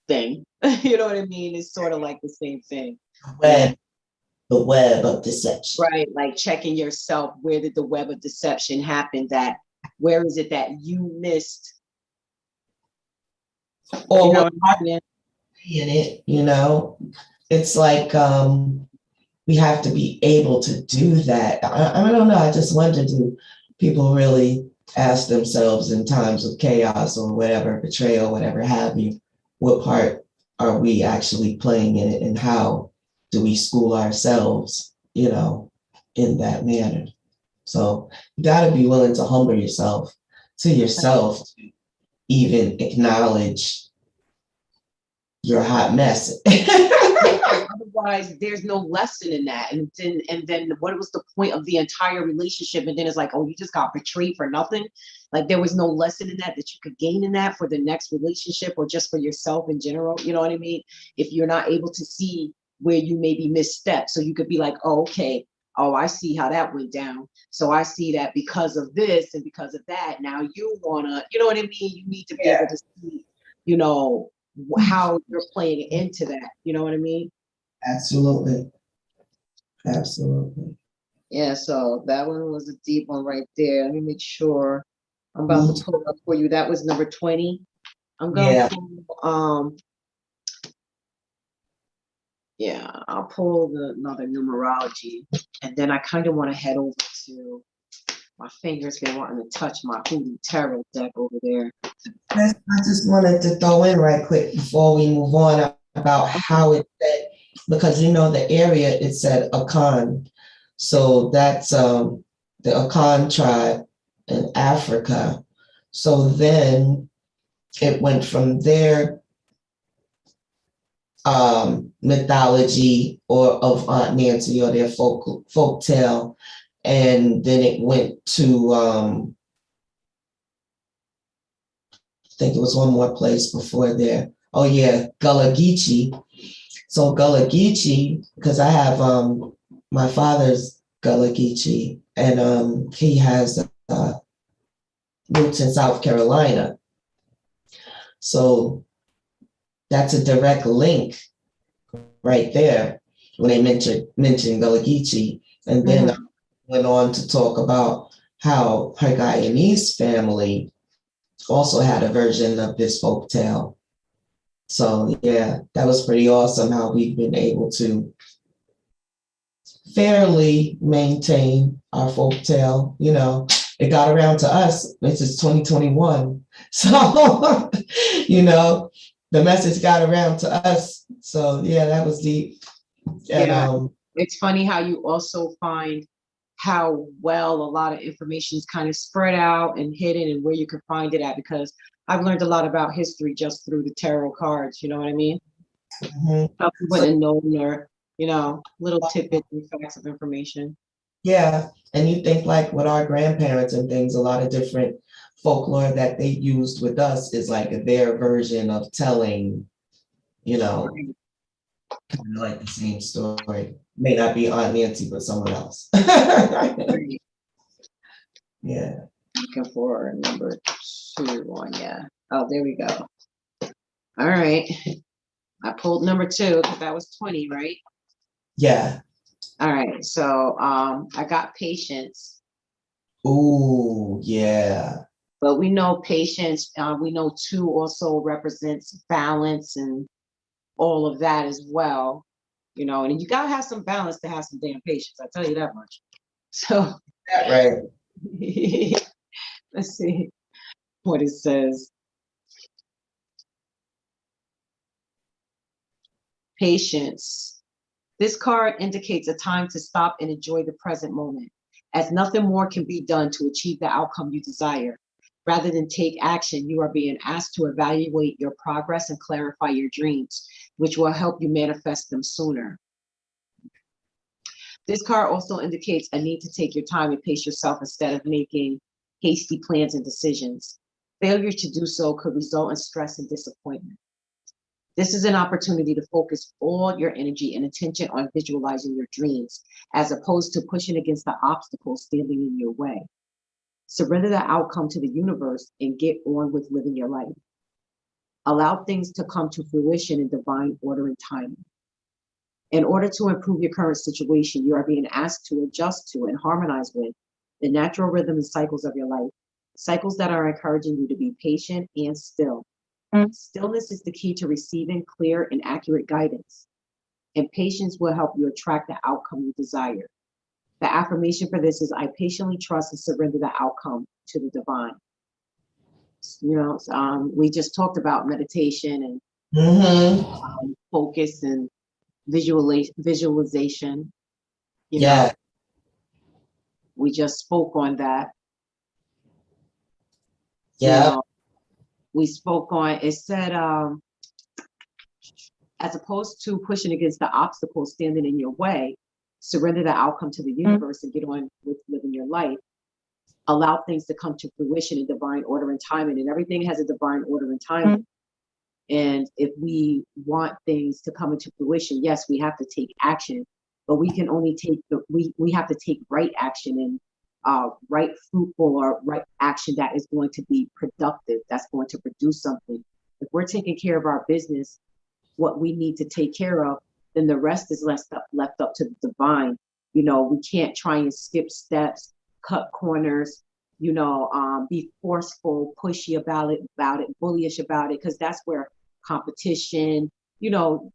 thing. You know what I mean? It's sort of like the same thing. The web of deception. Right. Like checking yourself. Where did the web of deception happen? Where is it that you missed? Or You know what what I mean? in it, it's like we have to be able to do that. I don't know. I just wonder, do people really ask themselves in times of chaos or whatever, betrayal, whatever have you, what part are we actually playing in it, and how do we school ourselves, in that manner? So you got to be willing to humble yourself to even acknowledge you're a hot mess. Otherwise, there's no lesson in that. And then what was the point of the entire relationship? And then it's like, oh, you just got betrayed for nothing. Like there was no lesson in that you could gain in that for the next relationship, or just for yourself in general. You know what I mean? If you're not able to see where you maybe misstepped, so you could be like, oh, okay, oh, I see how that went down. So I see that because of this and because of that, now you wanna, you know what I mean? You need to be able to see, how you're playing into that. You know what I mean? Absolutely. Absolutely. Yeah, so that one was a deep one right there. Let me make sure. I'm about to pull it up for you. That was number 20. I'm gonna pull I'll pull another numerology, and then I kind of want to head over to my fingers been wanting to touch my hoodoo tarot deck over there. I just wanted to throw in right quick before we move on about how it said, because the area, it said Akan. So that's the Akan tribe in Africa. So then it went from their mythology or of Aunt Nancy or their folk tale, and then it went to I think it was one more place before there. Oh yeah, Gullah Geechee. So Gullah Geechee, because I have my father's Gullah Geechee, and he has roots in South Carolina. So that's a direct link right there when they mentioned Gullah Geechee. And then I went on to talk about how her Guyanese family also had a version of this folk tale. So yeah, that was pretty awesome how we've been able to fairly maintain our folk tale. It got around to us. This is 2021. So, the message got around to us. So yeah, that was deep. And it's funny how you also find how well a lot of information is kind of spread out and hidden, and where you can find it at, because I've learned a lot about history just through the tarot cards. You know what I mean? Stuff you wouldn't know, or little tidbits and facts of information. Yeah. And you think like with our grandparents and things, a lot of different folklore that they used with us is like their version of telling, you know, Right. kind of like the same story. May not be Aunt Nancy, but someone else. Right. Yeah. Looking for number 2 on, yeah. Oh, there we go. All right. I pulled number 2 because that was 20, right? Yeah. All right. So I got patience, Ooh, yeah. but we know patience, we know 2 also represents balance and all of that as well. And you gotta have some balance to have some damn patience. I tell you that much. So That right. let's see what it says. Patience. This card indicates a time to stop and enjoy the present moment, as nothing more can be done to achieve the outcome you desire. Rather than take action, you are being asked to evaluate your progress and clarify your dreams, which will help you manifest them sooner. This card also indicates a need to take your time and pace yourself instead of making hasty plans and decisions. Failure to do so could result in stress and disappointment. This is an opportunity to focus all your energy and attention on visualizing your dreams, as opposed to pushing against the obstacles standing in your way. Surrender the outcome to the universe and get on with living your life. Allow things to come to fruition in divine order and timing. In order to improve your current situation, you are being asked to adjust to and harmonize with the natural rhythm and cycles of your life, cycles that are encouraging you to be patient and still. Stillness is the key to receiving clear and accurate guidance, and patience will help you attract the outcome you desire. The affirmation for this is I patiently trust and surrender the outcome to the divine. We just talked about meditation and Mm-hmm. focus and visualization. You know, Yeah. we just spoke on that. You Yeah. know, we spoke on it said, as opposed to pushing against the obstacles standing in your way, surrender the outcome to the universe and get on with living your life. Allow things to come to fruition in divine order and timing, and everything has a divine order and timing. And if we want things to come into fruition, yes, we have to take action, but we can only take we have to take right action and right fruitful or right action that is going to be productive, that's going to produce something. If we're taking care of our business, what we need to take care of, then the rest is left up to the divine. We can't try and skip steps, cut corners, be forceful, pushy about it, bullyish about it, because that's where competition, the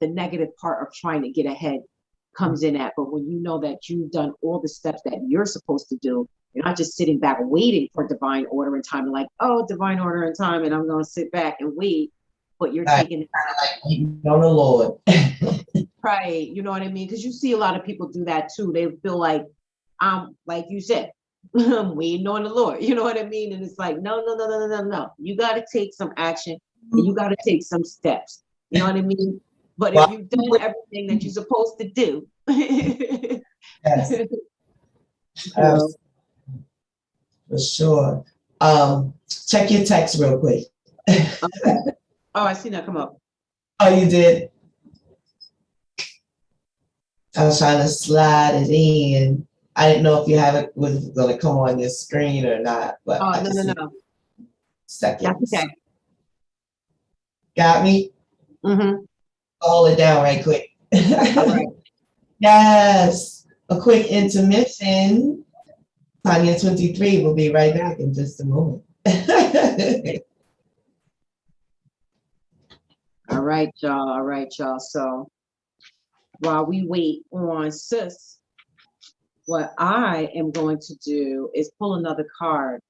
negative part of trying to get ahead comes in at. But when you know that you've done all the steps that you're supposed to do, you're not just sitting back waiting for divine order and time, like, oh, divine order and time, and I'm going to sit back and wait. But you're Right. taking it You know the Lord. right. You know what I mean? Because you see a lot of people do that too. They feel like, like you said, I'm waiting on the Lord. You know what I mean? And it's like, no, no, no, no, no, no, no. You got to take some action and you got to take some steps. You know what I mean? But if Well, you've done everything that you're supposed to do, yes, so, for sure. Check your text real quick. okay. Oh, I see that come up. Oh, you did? I was trying to slide it in. I didn't know if you have it was going to come on your screen or not, but Oh, I no, just no, need no. That's seconds. okay. Got me? Mm-hmm. Hold it down right quick. All right. Yes, a quick intermission. Tonya 23 will be right back in just a moment. All right, y'all. All right, y'all. So while we wait on sis, what I am going to do is pull another card,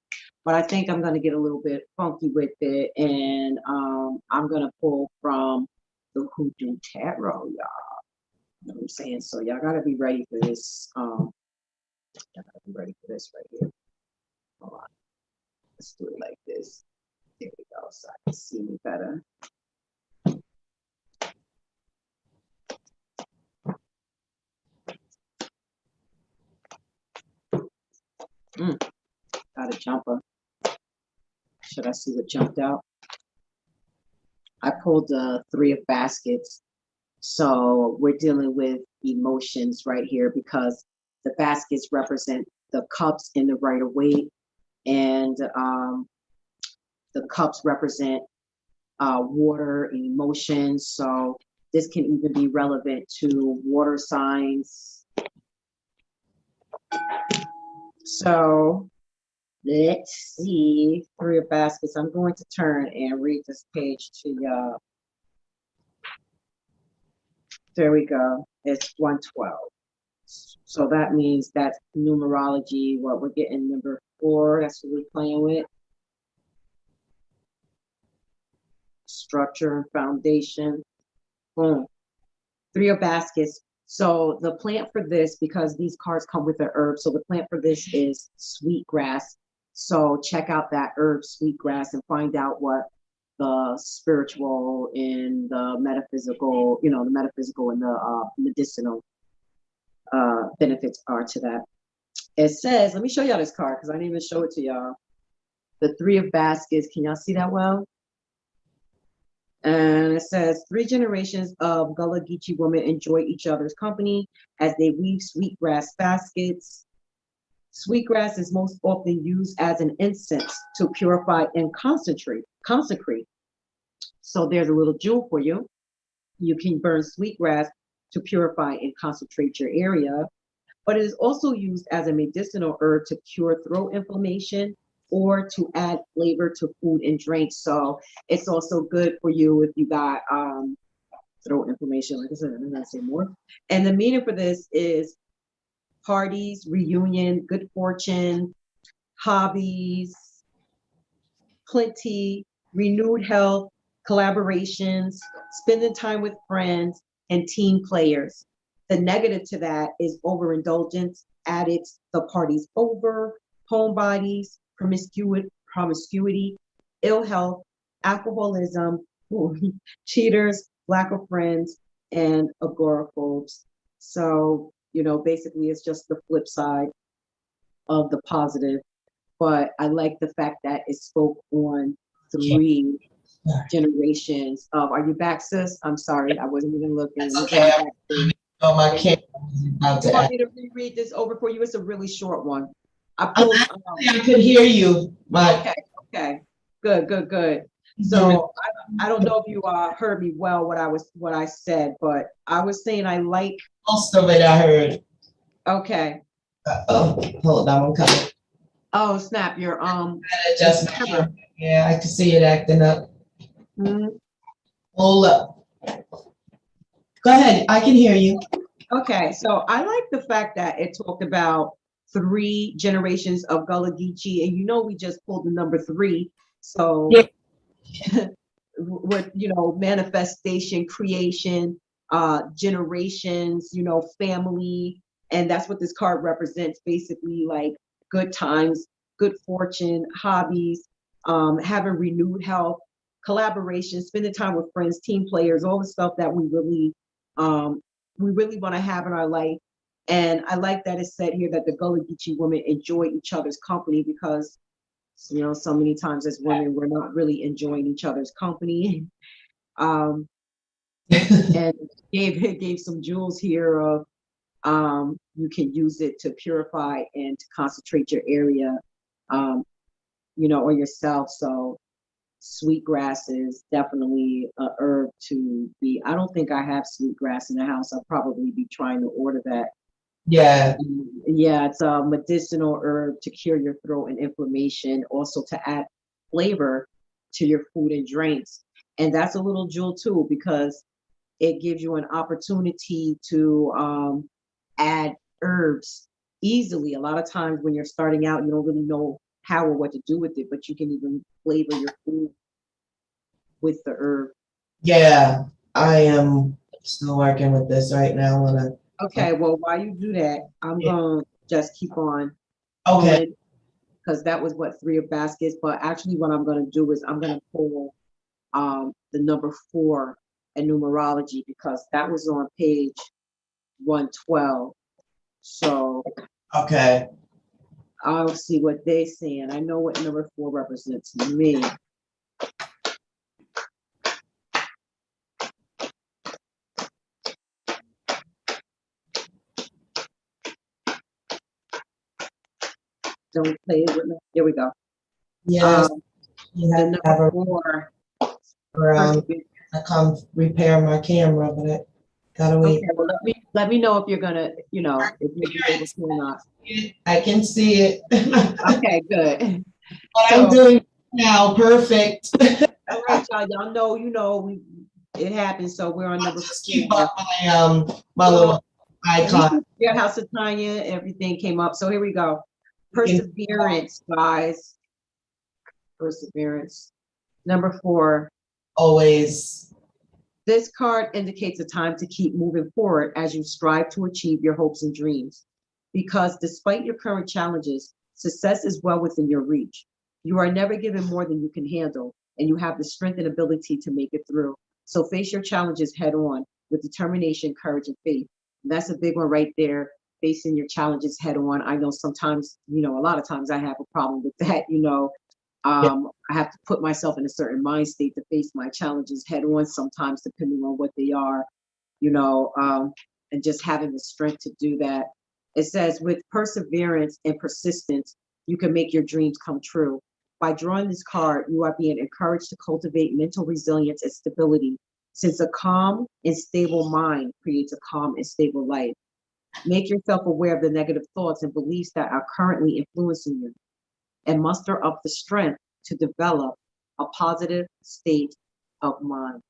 but I think I'm going to get a little bit funky with it, and I'm going to pull from the Hoodoo Tarot, y'all. You know what I'm saying? So y'all got to be ready for this. Y'all got to be ready for this right here. Hold on. Let's do it like this. There we go, so I can see me better. Got a jumper. Should I see what jumped out? I pulled the 3 of baskets. So we're dealing with emotions right here because the baskets represent the cups in the Rider-Waite, and the cups represent water and emotions. So this can even be relevant to water signs. So let's see, 3 of baskets. I'm going to turn and read this page to y'all. There we go. It's 112. So that means that's numerology. What we're getting, number 4. That's what we're playing with. Structure and foundation. Boom. 3 of baskets. So the plant for this, because these cards come with the herb, so the plant for this is sweetgrass. So check out that herb, sweetgrass, and find out what the spiritual and the metaphysical, the metaphysical and the medicinal benefits are to that. It says, let me show y'all this card because I didn't even show it to y'all. The 3 of baskets. Can y'all see that well? And it says 3 generations of Gullah Geechee women enjoy each other's company as they weave sweetgrass baskets. Sweetgrass is most often used as an incense to purify and consecrate. So there's a little jewel for you. You can burn sweetgrass to purify and concentrate your area, but it is also used as a medicinal herb to cure throat inflammation or to add flavor to food and drinks. So it's also good for you if you got throat inflammation. Like I said, I'm not gonna say more. And the meaning for this is parties, reunion, good fortune, hobbies, plenty, renewed health, collaborations, spending time with friends, and team players. The negative to that is overindulgence, addicts, the party's over, homebodies, promiscuity, ill health, alcoholism, cheaters, lack of friends, and agoraphobes. So, basically it's just the flip side of the positive. But I like the fact that it spoke on 3 generations of, are you back, sis? I'm sorry, I wasn't even looking. That's okay. Oh, my camera is about You to want act. me to reread this over for you? It's a really short one. I could hear you, but okay. Good. So I don't know if you heard me well what I said, but I was saying I like most of it I heard. Okay. Hold on, I'm coming. Oh snap! Your Just yeah, I can see it acting up. Hold up. Go ahead, I can hear you. Okay, so I like the fact that it talked about 3 generations of Gullah Geechee, and we just pulled the number 3. So with manifestation, creation, generations, family, and that's what this card represents. Basically, like good times, good fortune, hobbies, having renewed health, collaboration, spending time with friends, team players, all the stuff that we really want to have in our life. And I like that it said here that the Gullah Geechee women enjoy each other's company because, so many times as women, we're not really enjoying each other's company. And gave some jewels here of you can use it to purify and to concentrate your area, or yourself. So sweetgrass is definitely a herb to be. I don't think I have sweetgrass in the house. I'll probably be trying to order that. Yeah. Yeah, it's a medicinal herb to cure your throat and inflammation, also to add flavor to your food and drinks. And that's a little jewel too, because it gives you an opportunity to add herbs easily. A lot of times when you're starting out, you don't really know how or what to do with it, but you can even flavor your food with the herb. Yeah, I am still working with this right now. Okay, well, while you do that, I'm gonna just keep on. Okay. Because that was what 3 of baskets, but actually what I'm gonna do is I'm gonna pull the number 4 in numerology because that was on page 112. So okay. I'll see what they're saying. I know what number 4 represents to me. Don't play it with me. Here we go. Yes, you The have to have number a 4. I come repair my camera, but I gotta wait. Okay, well, let me know if you're gonna, if you'll be able to or not. I can see it. Okay, good. What I'm So, doing now, perfect. all right, y'all know, it happens. So we're on number Just 4. keep up my Well, little icon. your house of Tonya, everything came up. So here we go. You can Perseverance, guys. Perseverance. Number 4. always. This card indicates a time to keep moving forward as you strive to achieve your hopes and dreams. Because despite your current challenges, success is well within your reach. You are never given more than you can handle, and you have the strength and ability to make it through. So face your challenges head on with determination, courage, and faith. And that's a big one right there, facing your challenges head on. I know sometimes, a lot of times I have a problem with that. I have to put myself in a certain mind state to face my challenges head on sometimes, depending on what they are, and just having the strength to do that. It says, with perseverance and persistence, you can make your dreams come true. By drawing this card, you are being encouraged to cultivate mental resilience and stability, since a calm and stable mind creates a calm and stable life. Make yourself aware of the negative thoughts and beliefs that are currently influencing you, and muster up the strength to develop a positive state of mind.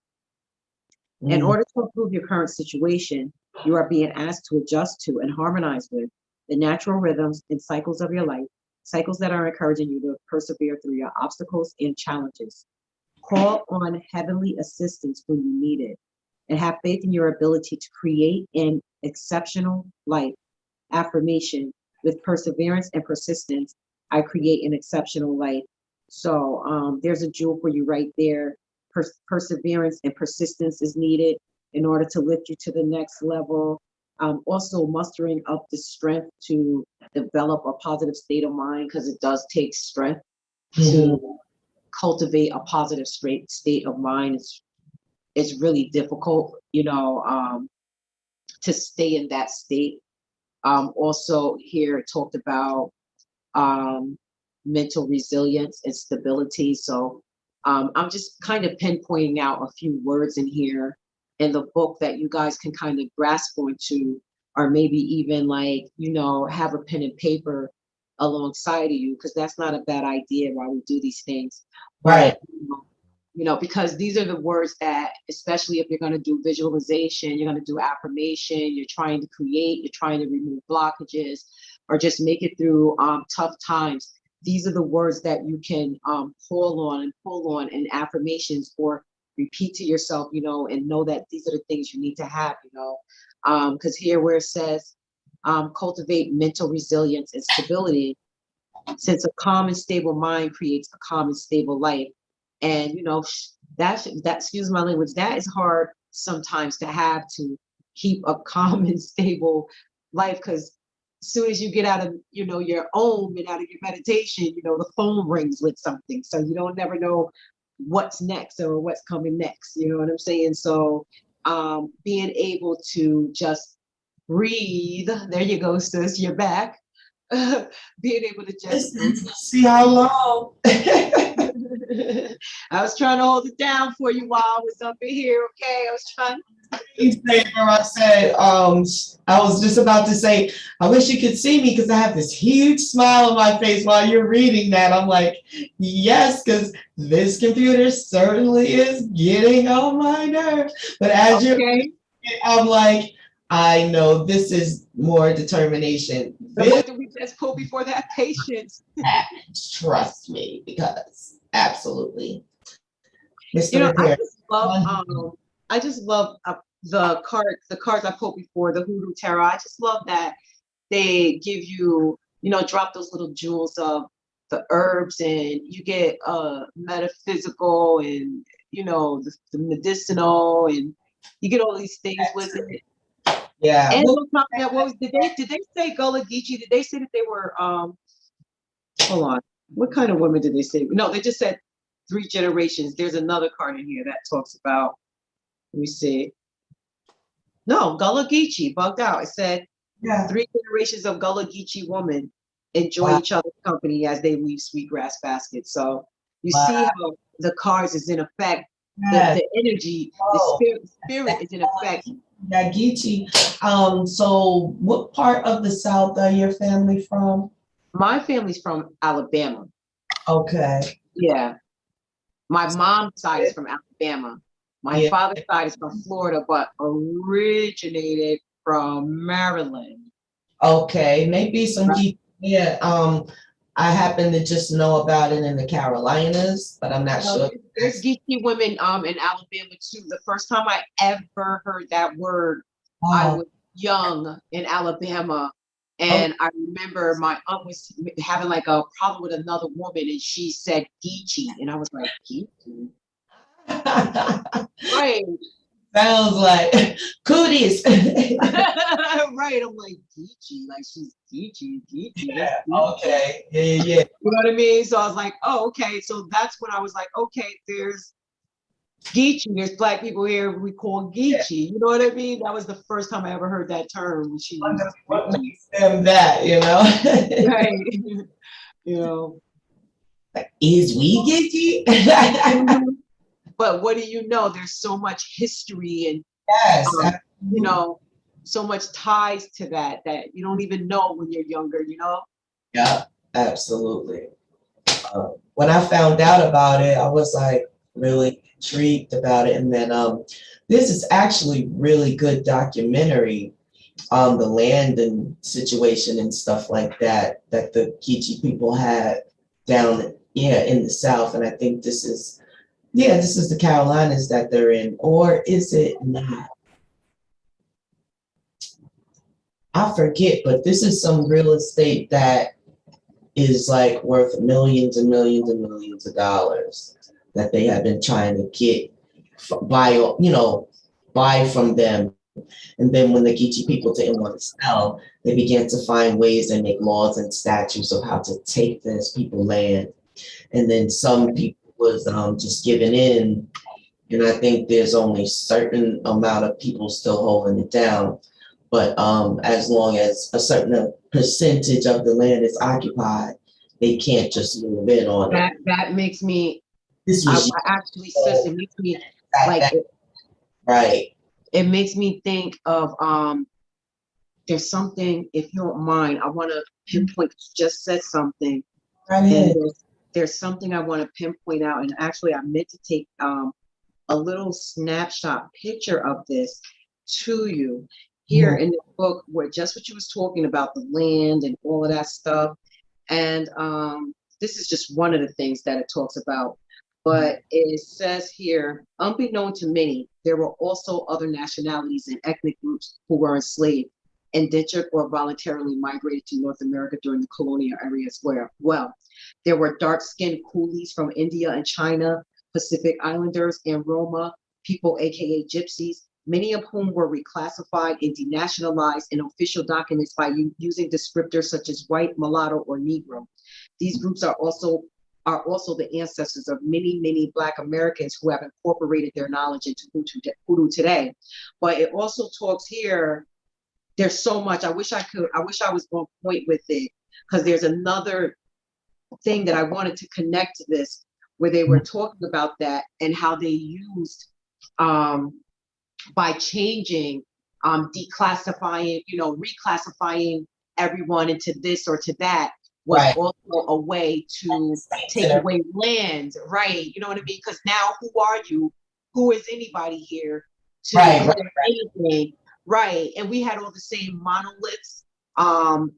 In order to improve your current situation, you are being asked to adjust to and harmonize with the natural rhythms and cycles of your life, cycles that are encouraging you to persevere through your obstacles and challenges. Call on heavenly assistance when you need it, and have faith in your ability to create an exceptional life. Affirmation: with perseverance and persistence, I create an exceptional life. So there's a jewel for you right there. Perseverance and persistence is needed in order to lift you to the next level. Also, mustering up the strength to develop a positive state of mind, because it does take strength to cultivate a positive state of mind. It's really difficult, to stay in that state. Also, here it talked about mental resilience and stability. So I'm just kind of pinpointing out a few words in here in the book that you guys can kind of grasp onto, or maybe even have a pen and paper alongside of you, because that's not a bad idea while we do these things. Right. But, because these are the words that, especially if you're going to do visualization, you're going to do affirmation, you're trying to create, you're trying to remove blockages, or just make it through tough times. These are the words that you can pull on in affirmations, or repeat to yourself, and know that these are the things you need to have, because here where it says, cultivate mental resilience and stability, since a calm and stable mind creates a calm and stable life. And that excuse my language, that is hard sometimes to have, to keep a calm and stable life, because as soon as you get out of your own and out of your meditation, the phone rings with something, so you don't never know what's next or what's coming next, you know what I'm saying? So being able to just breathe, there you go, sis, you're back. Being able to just See how long. I was trying to hold it down for you while I was up in here. Okay, I was trying. I said, I was just about to say, I wish you could see me because I have this huge smile on my face while you're reading that. I'm like, yes, because this computer certainly is getting on my nerves. But as you're, I'm like, I know this is more determination. So what did we just pull before that? Patience. Trust me, because absolutely. I just love the cards I pulled before, the Hoodoo Tarot. I just love that they give you, drop those little jewels of the herbs, and you get metaphysical, and the medicinal, and you get all these things with it. Yeah. And what was did they say Gullah Geechee? Did they say that they were hold on. What kind of women did they say? No, they just said 3 generations. There's another card in here that talks about, let me see. No, Gullah Geechee, bugged out. It said Yeah. 3 generations of Gullah Geechee women enjoy Wow. each other's company as they weave sweetgrass baskets. So you Wow. see how the cards is in effect, Yes. the energy, the Oh, spirit is in effect. Yagichi. So what part of the South are your family from? My family's from Alabama. Okay. Yeah. My mom's side is from Alabama. My Yeah. father's side is from Florida, but originated from Maryland. Okay. Maybe some Right. Geechee. Yeah. I happen to just know about it in the Carolinas, but I'm not No, sure. there's geeky women in Alabama too. The first time I ever heard that word, I Oh, was young in Alabama. oh. And I remember my aunt was having like a problem with another woman and she said Geechee. And I was like, Geechee? Right. Sounds like cooties. Right. I'm like, Geechee, like she's Geechee, Geechee. Yeah. Geechee. Okay. Yeah. Yeah. You know what I mean? So I was like, oh, okay. So that's when I was like, okay, there's Geechee. There's black people here we call Yeah. Geechee. You know what I mean? That was the first time I ever heard that term when she used What Geechee. makes them that, you know? Right. You know. Is we Geechee? But what do you know? There's so much history and Yes. you know, so much ties to that you don't even know when you're younger, you know? Yeah, absolutely. When I found out about it, I was like really intrigued about it. And then this is actually really good documentary on the land and situation and stuff like that that the Geechee people had down, yeah, in the South. And I think this is, yeah, this is the Carolinas that they're in, or is it not? I forget, but this is some real estate that is like worth millions and millions and millions of dollars that they have been trying to get buy, buy from them. And then when the Geechee people didn't want to sell, they began to find ways and make laws and statutes of how to take this people land. And then some people was just giving in. And I think there's only certain amount of people still holding it down. But as long as a certain percentage of the land is occupied, they can't just move in on it. That makes me, This I was actually, sis, it makes me like, right. it makes me think of, there's something, if you don't mind, I want to pinpoint, you just said something. Right. And there's something I want to pinpoint out. And actually, I meant to take a little snapshot picture of this to you here in the book, where just what you was talking about, the land and all of that stuff. And this is just one of the things that it talks about. But it says here, unbeknown to many, there were also other nationalities and ethnic groups who were enslaved, indentured, or voluntarily migrated to North America during the colonial era as well. There were dark-skinned coolies from India and China, Pacific Islanders, and Roma people, aka gypsies, many of whom were reclassified and denationalized in official documents by using descriptors such as white, mulatto, or Negro. These groups are also the ancestors of many Black Americans who have incorporated their knowledge into Hoodoo today. But it also talks here, there's so much. I wish I was on point with it, because there's another thing that I wanted to connect to this, where they were talking about that and how they used by changing, declassifying, reclassifying everyone into this or to that was Right. also a way to take away land, right? You know what I mean? Because now, who are you? Who is anybody here to Right. anything? Right. And we had all the same monoliths,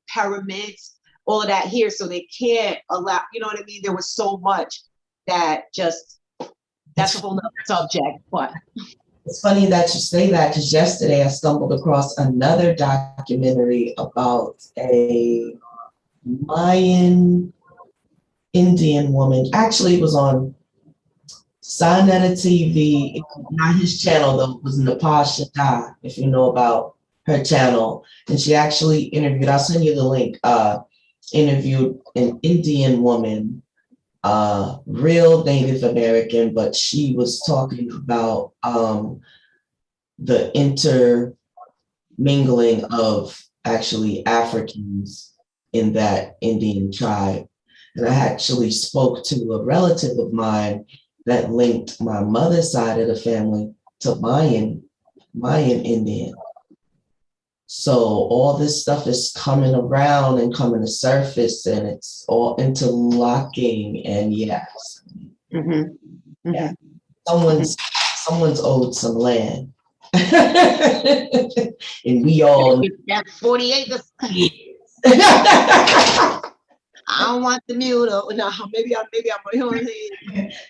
pyramids, all of that here. So they can't allow, you know what I mean? There was so much that just, that's a whole nother subject, but. It's funny that you say that, because yesterday I stumbled across another documentary about a Mayan Indian woman. Actually, it was on Sinetta TV, not his channel though, it was Nepal Shada, if you know about her channel. And she actually interviewed, I'll send you the link, interviewed an Indian woman, real Native American, but she was talking about the intermingling of actually Africans in that Indian tribe. And I actually spoke to a relative of mine that linked my mother's side of the family to Mayan Indian. So all this stuff is coming around and coming to surface, and it's all interlocking. And yes, yeah, someone's owed some land, and we all. That's 40 acres. I don't want the mule though. No, maybe I'm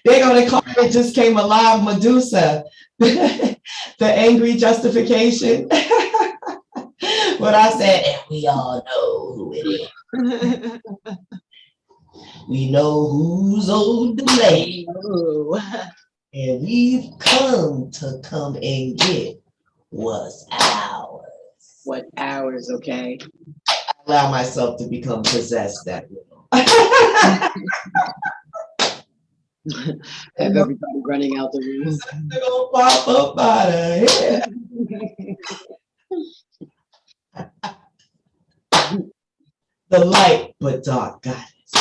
They're gonna call it just came alive, Medusa. The angry justification. But I said, and we all know who it is. We know who's owed the land. And we've come and get what's ours. What hours, okay? Allow myself to become possessed that way. Have everybody running out the room. They're gonna pop up out of here. The light but dark goddess.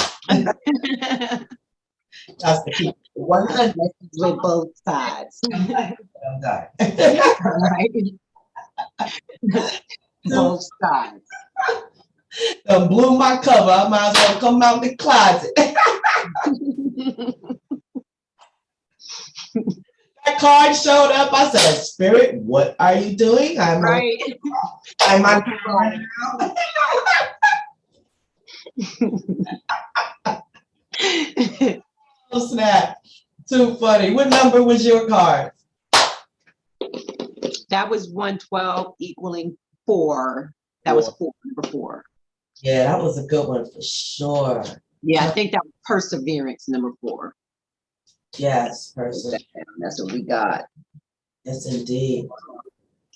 That's the key. 100 with both sides. Right. Both sides. Blew my cover. I might as well come out the closet. That card showed up. I said, Spirit, what are you doing? I'm on Oh, snap. Too funny. What number was your card? That was 112 equaling 4. That was 4, number 4. Yeah, that was a good one for sure. Yeah, I think that was perseverance, number 4. Yes, perseverance. That's what we got. Yes, indeed.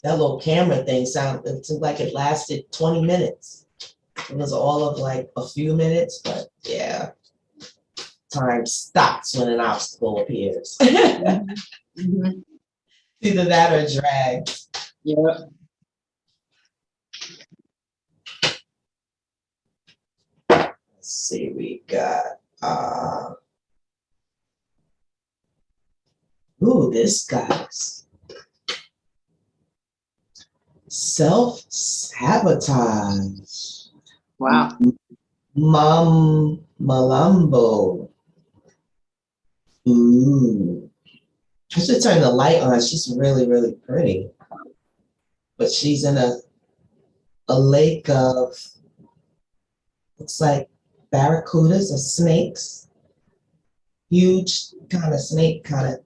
That little camera thing it seemed like it lasted 20 minutes. It was all of like a few minutes, but yeah. Time stops when an obstacle appears. Mm-hmm. Either that or drag. Yeah. Let's see, we got this guy's self-sabotage. Wow. Mom Malambo. Ooh. I should turn the light on. She's really, really pretty. But she's in a lake of, looks like barracudas or snakes. Huge kind of snake, kind of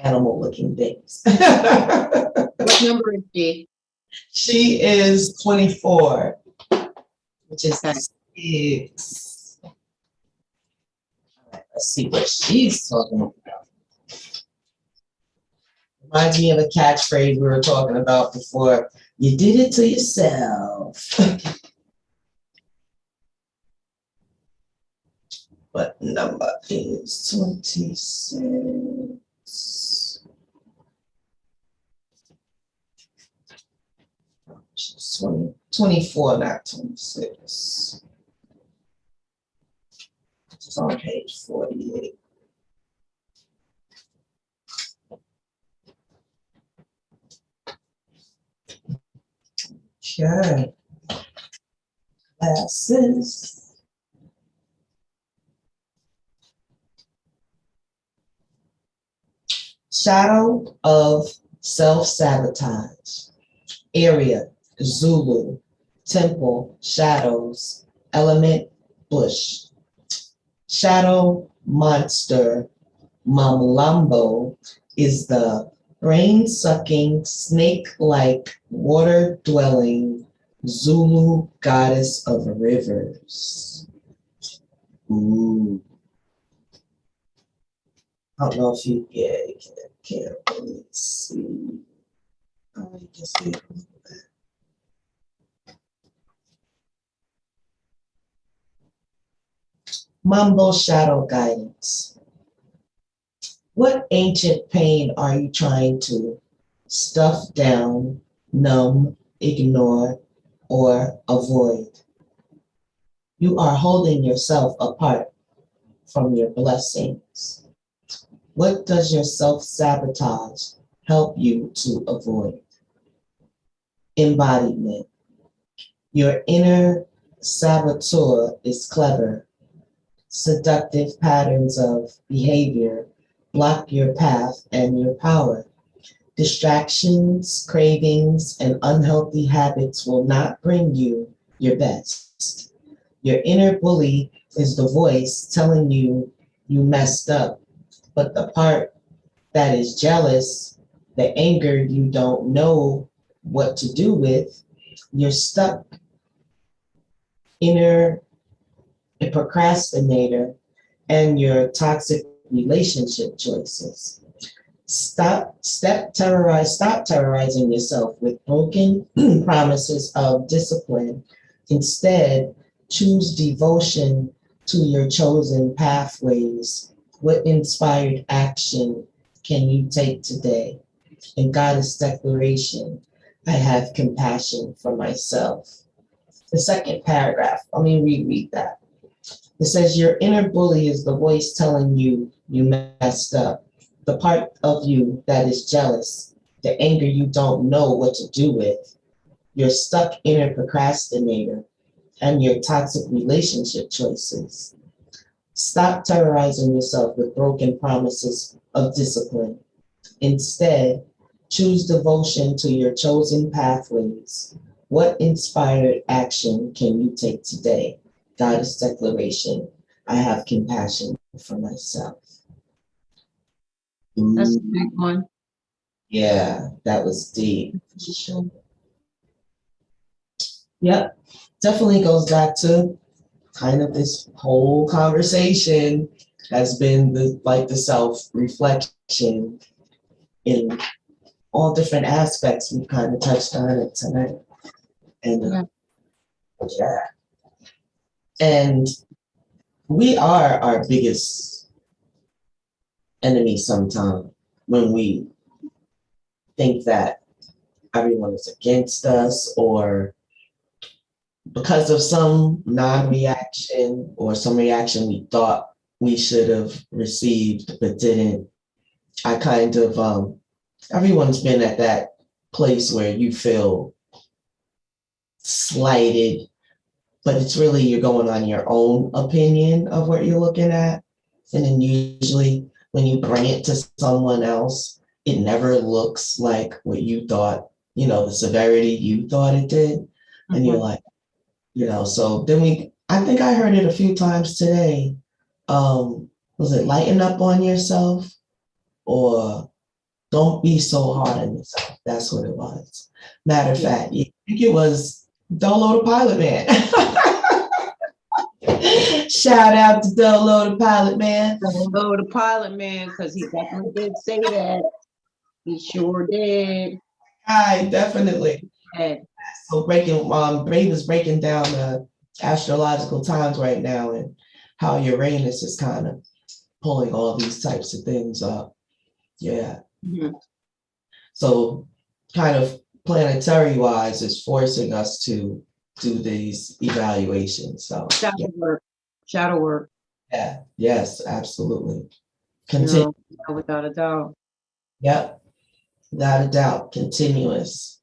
animal looking things. What number is she? She is 24, which is 6. All right, let's see what she's talking about. Reminds me of a catchphrase we were talking about before. You did it to yourself. What number is 26? She's 24, not 26. It's on page 48. Okay. Glasses. Shadow of self-sabotage. Area, Zulu. Temple, shadows. Element, bush. Shadow monster, Mamlambo, is the brain-sucking, snake-like, water-dwelling Zulu goddess of rivers. Ooh. I don't know if you can't really see. Oh, you can see it. Mumbo shadow guidance. What ancient pain are you trying to stuff down, numb, ignore, or avoid? You are holding yourself apart from your blessings. What does your self-sabotage help you to avoid? Embodiment. Your inner saboteur is clever. Seductive patterns of behavior block your path and your power. Distractions, cravings, and unhealthy habits will not bring you your best. Your inner bully is the voice telling you you messed up, but the part that is jealous, the anger you don't know what to do with, you're stuck inner procrastinator, and your toxic relationship choices. Stop terrorizing yourself with broken promises of discipline. Instead, choose devotion to your chosen pathways. What inspired action can you take today? And Goddess declaration, I have compassion for myself. The second paragraph, let me reread that. It says, your inner bully is the voice telling you you messed up. The part of you that is jealous, the anger you don't know what to do with, your stuck inner procrastinator, and your toxic relationship choices. Stop terrorizing yourself with broken promises of discipline. Instead, choose devotion to your chosen pathways. What inspired action can you take today? Goddess declaration, I have compassion for myself. That's a big one. Yeah, that was deep. Yep, definitely goes back to kind of this whole conversation has been the self-reflection in all different aspects. We've kind of touched on it tonight. And yeah. And we are our biggest enemy sometimes when we think that everyone is against us, or because of some non-reaction or some reaction we thought we should have received but didn't. I kind of, everyone's been at that place where you feel slighted, but it's really you're going on your own opinion of what you're looking at. And then usually when you bring it to someone else, it never looks like what you thought, the severity you thought it did. And you're like, so then I think I heard it a few times today. Was it lighten up on yourself or don't be so hard on yourself? That's what it was. Matter of fact, I think it was Dolo the Pilot Man. Shout out to Dolo the Pilot Man. Dolo the Pilot Man, because he definitely did say that. He sure did. Hi, definitely. And so Brave is breaking down the astrological times right now and how Uranus is kind of pulling all these types of things up. Yeah. Mm-hmm. So kind of planetary wise is forcing us to do these evaluations. So shadow work. Yeah. Yes, absolutely. Continue. Without a doubt. Yep. Without a doubt. Continuous.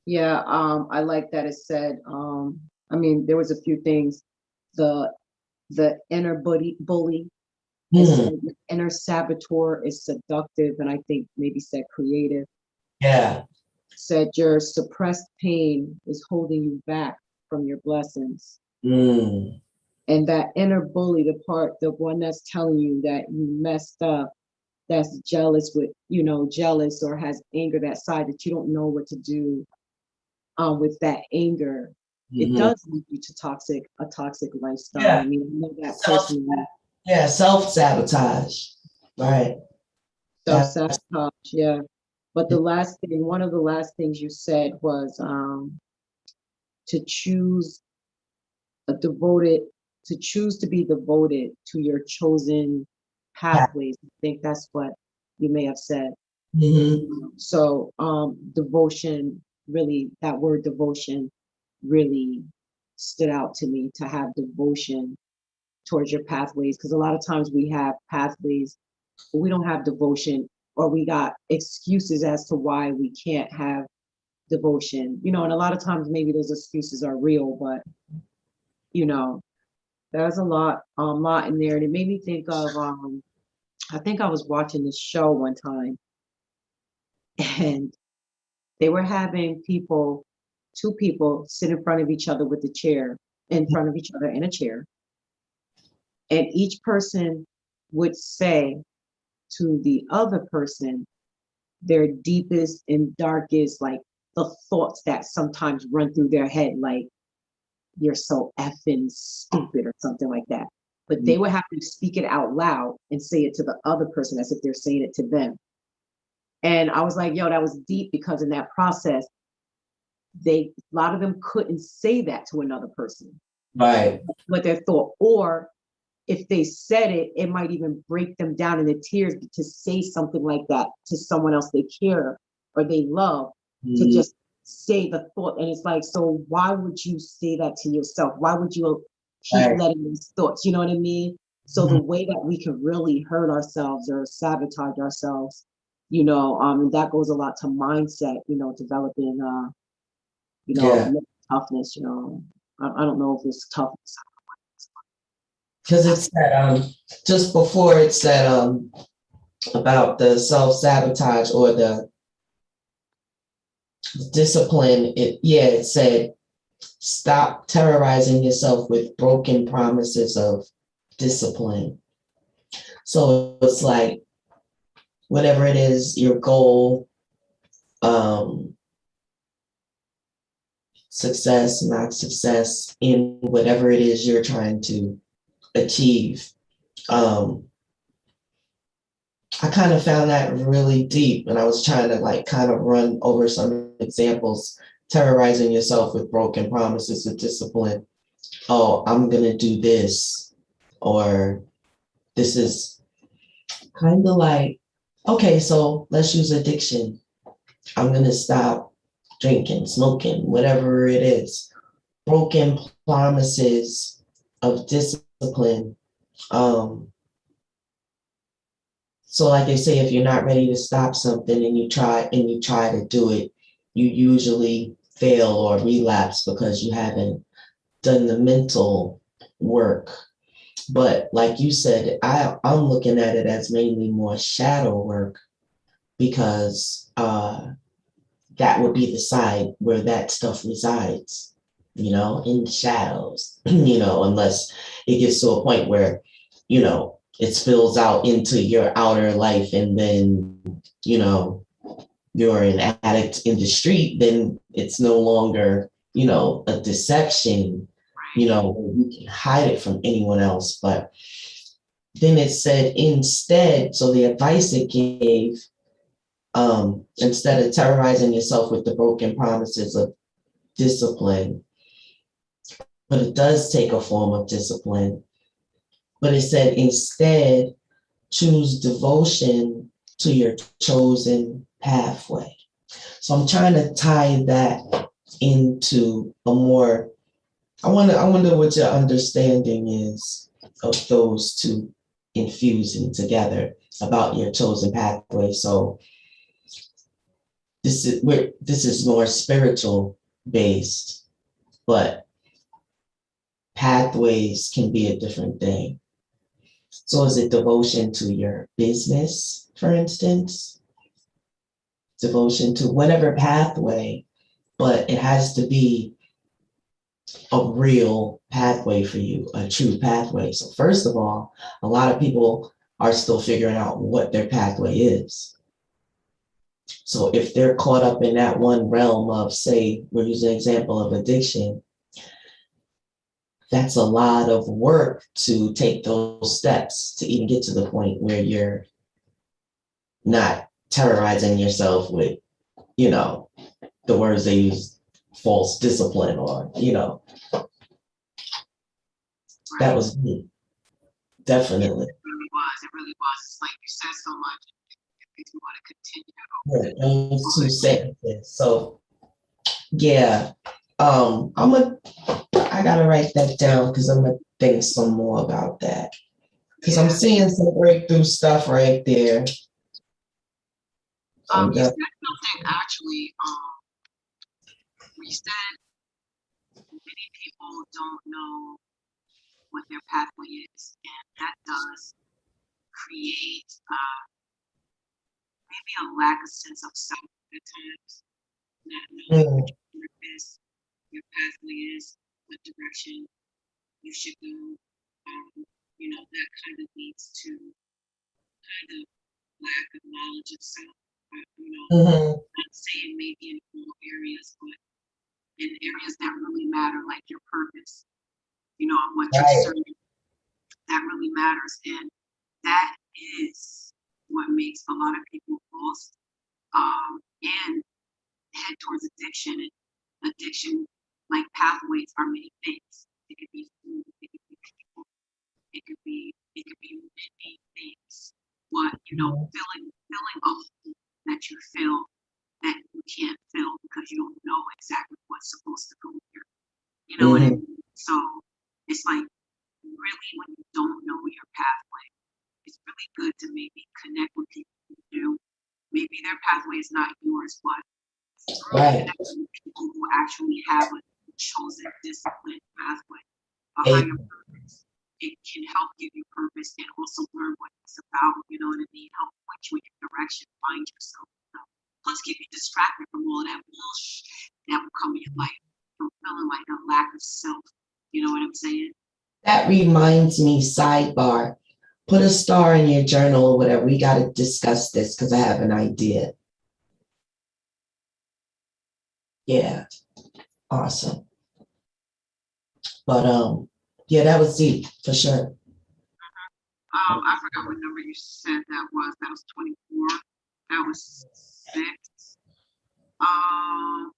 Yeah, I like that it said, there was a few things. The inner bully. It said the inner saboteur is seductive, and I think maybe said creative. Yeah. Said your suppressed pain is holding you back from your blessings. And that inner bully, the one that's telling you that you messed up, that's jealous jealous or has anger, that side that you don't know what to do with that anger. It does lead you to a toxic lifestyle. Yeah. I know that personally. Yeah, self-sabotage. Right. Self-sabotage, yeah. But one of the last things you said was to choose a devoted to choose to be devoted to your chosen pathways. I think that's what you may have said. So devotion, really, that word devotion really stood out to me, to have devotion towards your pathways, because a lot of times we have pathways, but we don't have devotion, or we got excuses as to why we can't have devotion, and a lot of times maybe those excuses are real, but there's a lot in there. And it made me think of I think I was watching this show one time, and they were having two people sit in front of each other with a chair, in front of each other in a chair. And each person would say to the other person their deepest and darkest, like the thoughts that sometimes run through their head, like, you're so effing stupid or something like that. But they would have to speak it out loud and say it to the other person as if they're saying it to them. And I was like, yo, that was deep, because in that process, a lot of them couldn't say that to another person. Right. What they thought, or if they said it, it might even break them down in the tears to say something like that to someone else they care or they love, to just say the thought. And it's like, so why would you say that to yourself? Why would you keep letting these thoughts, you know what I mean? So the way that we can really hurt ourselves or sabotage ourselves, that goes a lot to mindset, developing, mental toughness, I don't know if it's toughness. Because it said, just before it said about the self-sabotage or the discipline, it said, stop terrorizing yourself with broken promises of discipline. So it's like, whatever it is, your goal, success, not success, in whatever it is you're trying to achieve. I kind of found that really deep, and I was trying to kind of run over some examples. Terrorizing yourself with broken promises of discipline. Oh, I'm gonna do this, or this is kind of like, okay, so let's use addiction. I'm gonna stop drinking, smoking, whatever it is. Broken promises of discipline. So like they say, if you're not ready to stop something and you try to do it, you usually fail or relapse because you haven't done the mental work. But like you said, I'm looking at it as mainly more shadow work, because that would be the side where that stuff resides, in the shadows, unless it gets to a point where, it spills out into your outer life, and then, you're an addict in the street, then it's no longer, a deception, you can hide it from anyone else. But then it said instead, so the advice it gave, instead of terrorizing yourself with the broken promises of discipline, but it does take a form of discipline. But it said instead, choose devotion to your chosen pathway. So I'm trying to tie that into a more, I wonder what your understanding is of those two infusing together about your chosen pathway. So this is more spiritual based, but pathways can be a different thing. So is it devotion to your business, for instance? Devotion to whatever pathway, but it has to be a real pathway for you, a true pathway. So first of all, a lot of people are still figuring out what their pathway is. So if they're caught up in that one realm of, say, we're using an example of addiction, that's a lot of work to take those steps to even get to the point where you're not terrorizing yourself with, the words they use, false discipline, or, That right? was me. Definitely. It really was. It really was. It's like you said so much. It makes me want to continue. Yeah, those 2 sentences. So yeah. I gotta write that down because I'm gonna think some more about that. Because I'm Yeah. seeing some breakthrough stuff right there. You said something actually. You said many people don't know what their pathway is, and that does create maybe a lack of sense of self at times. Not knowing what Mm, your purpose, your pathway is, what direction you should go. That kind of leads to kind of lack of knowledge of self. mhm. Not saying maybe in all areas, but in areas that really matter, like your purpose, what you're Right. serving, that really matters. And that is what makes a lot of people lost and head towards addiction. And addiction, like pathways, are many things. It could be food, it could be people, it could be many things. What Mhm. filling a hole that you feel that you can't fill because you don't know exactly what's supposed to go here. You know what I Mhm. mean? So it's like really when you don't know your pathway, it's really good to maybe connect with people who do. Maybe their pathway is not yours, but through Right. connecting with people who actually have a chosen disciplined pathway, a Eh, higher purpose, it can help give you purpose and also learn what it's about, you know what I mean? Help point you in your direction, find yourself. Plus keep you distracted from all of that bullshit that will come in your life from feeling like a lack of self. You know what I'm saying? That reminds me, sidebar. Put a star in your journal or whatever. We got to discuss this because I have an idea. Yeah, awesome. But yeah, that was deep for sure. I forgot what number you said that was. That was 24. That was 6.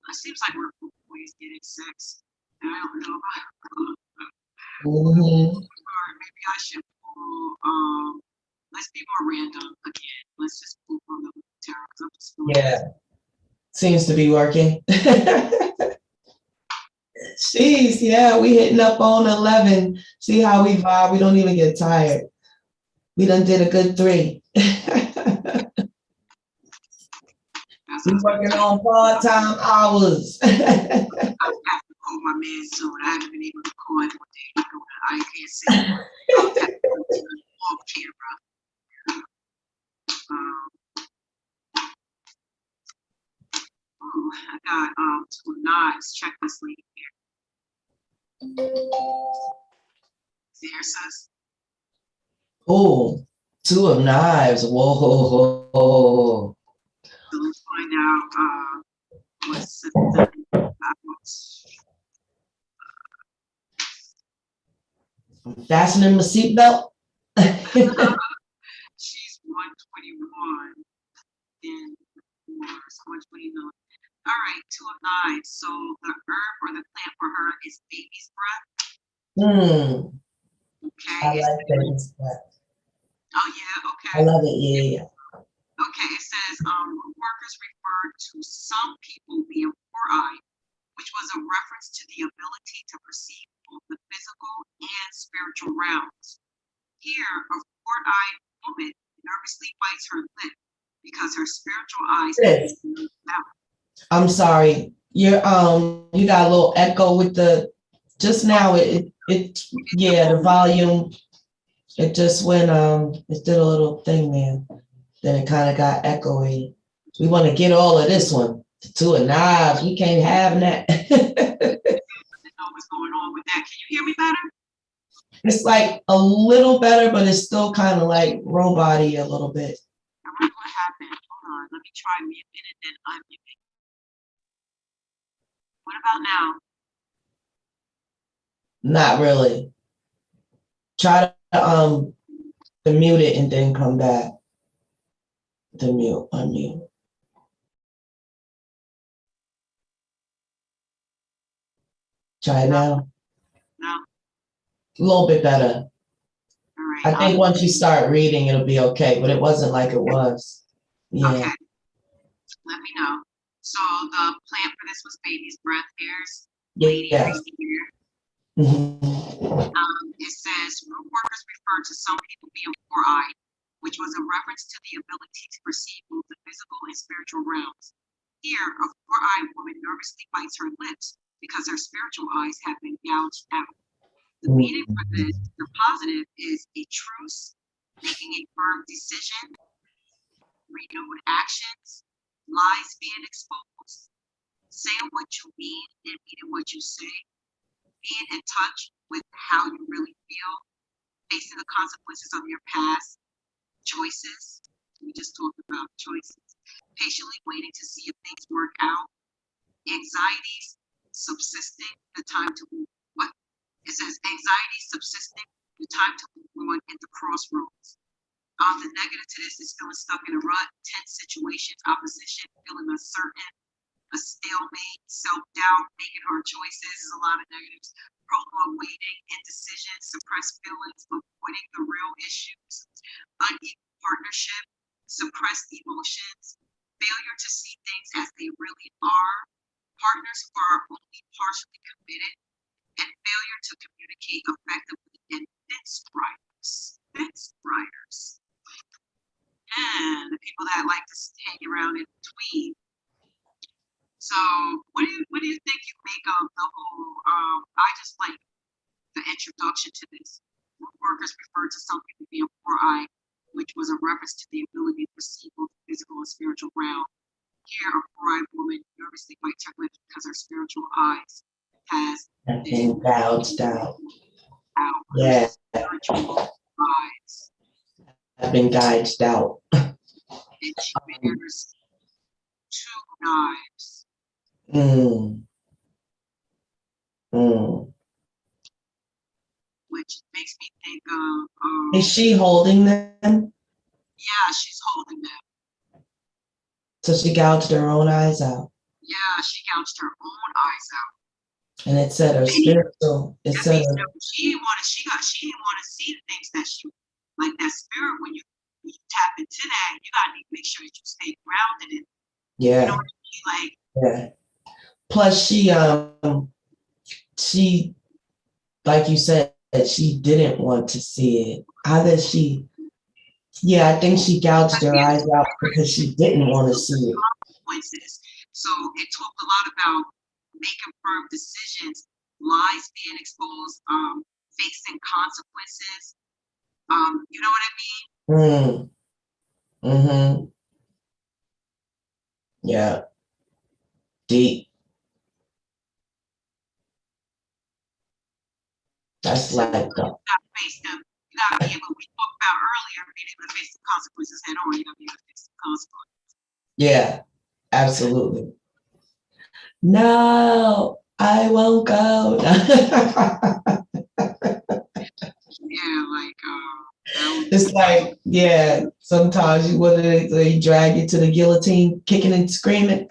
It seems like we're always getting 6. And I don't know about Hmm. maybe I should pull let's be more random again. Let's just pull from the tarot because I'm just feeling Yeah, seems to be working. Jeez, yeah, we hitting up on 11. See how we vibe. We don't even get tired. We done did a good 3. that's We what I was gonna working tell you. on part-time hours. I have to call my man soon. I haven't been able to call him one day. I can't say I'll have to go to off camera. Um, I got 2 knives. Check this lady here. See here, sis. Oh, 2 of knives. Whoa. So let's find out what's about. Fastening my seatbelt. She's 121 in Mars, 129. All right, 2 of 9. So the herb or the plant for her is baby's breath. Hmm. Okay. I like that. Oh yeah. I Okay. love it. Yeah. Okay. It says workers referred to some people being four-eyed, which was a reference to the ability to perceive both the physical and spiritual realms. Here, a four-eyed woman nervously bites her lip because her spiritual eyes have Yes. been moved out. I'm sorry. You got a little echo with the just now it yeah, the volume it just went it did a little thing there. Then it kind of got echoey. We want to get all of this one. The 2 of knives. We can't have that. I didn't know what's going on with that. Can you hear me better? It's like a little better, but it's still kind of like robot-y a little bit. I wonder what happened. Hold on. Let me try muting and then unmuting. What about now? Not really. Try to mute it and then come back. The mute, unmute. Try it now. No. A little bit better. All right. I think once you start reading, it'll be okay, but it wasn't like it was. Yeah. Okay. Let me know. So the plant for this was baby's breath hairs. Lady Yeah. right here. Mhm. It says root workers refer to some people being four-eyed, which was a reference to the ability to perceive both the physical and spiritual realms. Here, a four-eyed woman nervously bites her lips because her spiritual eyes have been gouged out. The meaning for this, the positive, is a truce, making a firm decision, renewed actions, lies being exposed, saying what you mean and meaning what you say, being in touch with how you really feel, facing the consequences of your past choices. We just talked about choices. Patiently waiting to see if things work out. Anxieties subsisting, the time to move. What? It says anxiety subsisting, the time to move on at the crossroads. The negative to this is feeling stuck in a rut, tense situations, opposition, feeling uncertain, a stalemate, self-doubt, making hard choices is a lot of negatives. Prolonged waiting, indecision, suppressed feelings, avoiding the real issues, unequal partnership, suppressed emotions, failure to see things as they really are, partners who are only partially committed, and failure to communicate effectively, and fence riders. Fence riders. And the people that like to hang around in between. So what do you think you make of the whole I just like the introduction to this. Root workers refer to something to be a four-eye, which was a reference to the ability to perceive both the physical and spiritual realm. Here, a four-eyed woman nervously bites her lips because her spiritual eyes has been gouged out. Yeah. Spiritual eyes. Have been gouged out. And she bears two knives. Which makes me think of. Is she holding them? Yeah, she's holding them. So she gouged her own eyes out. Yeah, she gouged her own eyes out. And it said her spiritual. It said she didn't want to see the things that she like that spirit when you tap into that, you gotta make sure that you stay grounded in. Yeah. You know what I mean? Like yeah. Plus she like you said, she didn't want to see it. How did she? Yeah, I think she gouged her eyes out because she didn't want to see it. Consequences. So it talked a lot about making firm decisions, lies being exposed, facing consequences. You know what I mean? Mm-hmm. Yeah. Deep. That's like you gotta face them. You gotta be able, we talked about earlier, being able to face the consequences head on. You gotta be able to face the consequences. Yeah, absolutely. No, I won't go. Yeah, like it's like, yeah, sometimes you want to they drag you to the guillotine, kicking and screaming.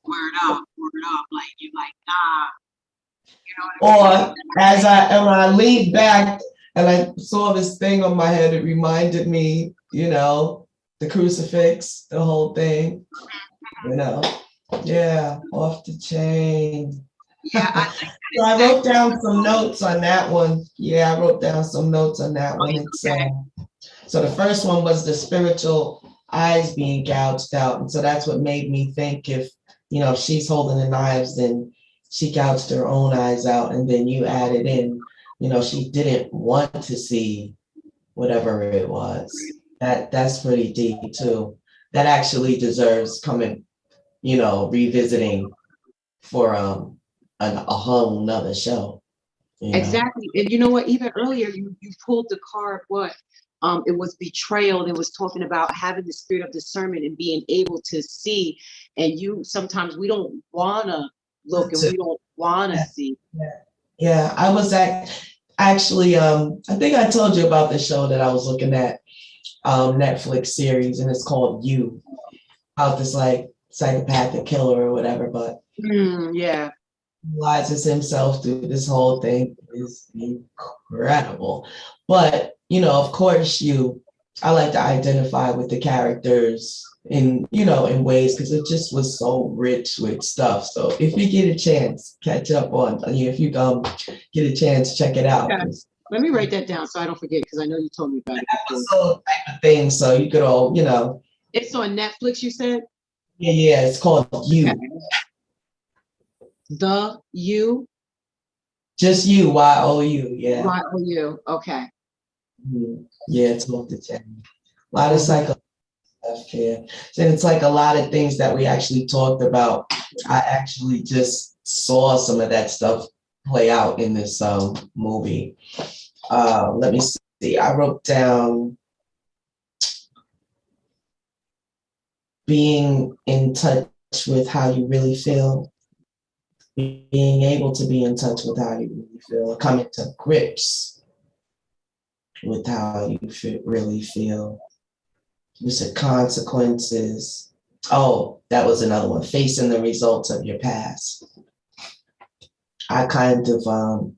word up, like you like, nah. You know what I mean? Or as when I leaned back and I saw this thing on my head, it reminded me, the crucifix, the whole thing, yeah, off the chain. Yeah, I think so I wrote down some notes on that one. Yeah, I wrote down some notes on that one. It's so the first one was the spiritual eyes being gouged out. And so that's what made me think if she's holding the knives, then she gouged her own eyes out. And then you added in, she didn't want to see whatever it was. That's pretty deep too. That actually deserves coming, revisiting for a whole nother show. Exactly. And you know what, even earlier you pulled the card, it was betrayal, and it was talking about having the spirit of discernment and being able to see. And sometimes we don't want to look and we don't want to see. Yeah, I was actually I think I told you about the show that I was looking at, Netflix series, and it's called You, about this like psychopathic killer or whatever, but yeah, realizes himself through this whole thing, is incredible. But, you know, of course, I like to identify with the characters in, you know, in ways because it just was so rich with stuff. So if you get a chance, catch up on, if you get a chance, check it out. Okay. Let me write that down so I don't forget because I know you told me about it before. Episode type of thing, so you could all, you know. It's on Netflix, you said? Yeah, it's called You. Okay. The You? Just You, YOU, yeah. YOU, okay. Yeah, it's off the chain. A lot of psycho stuff here. And it's like a lot of things that we actually talked about. I actually just saw some of that stuff play out in this movie. Let me see. I wrote down being in touch with how you really feel, being able to be in touch with how you really feel, coming to grips with how you really feel. You said consequences. Oh, that was another one. Facing the results of your past. I kind of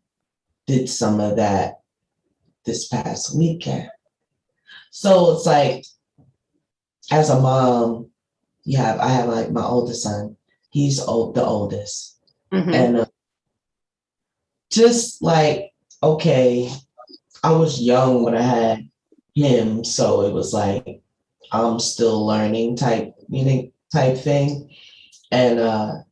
did some of that this past weekend. So it's like, as a mom, I have like my oldest son. He's the oldest, and just like, okay, I was young when I had him, so it was like I'm still learning type thing. And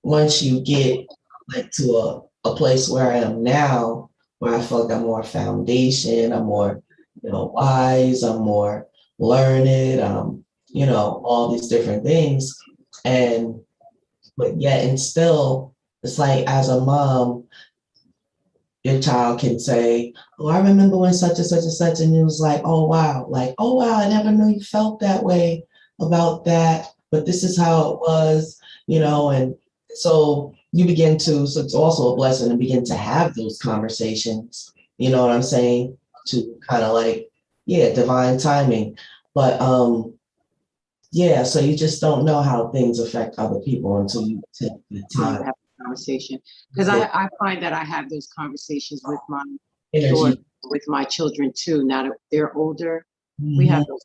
once you get like to a place where I am now, where I feel like I'm more foundation, I'm more, you know, wise, I'm more learned, you know, all these different things. But yet and still, it's like as a mom, your child can say, "Oh, I remember when such and such and such," and it was like, "Oh wow, I never knew you felt that way about that, but this is how it was," you know, and so you begin to, so it's also a blessing to begin to have those conversations, you know what I'm saying? To kind of like, yeah, divine timing. But yeah, so you just don't know how things affect other people until you take the Time to time. have a conversation. Because I find that I have those conversations with my Energy. daughter, with my children too. Now that they're older, we have those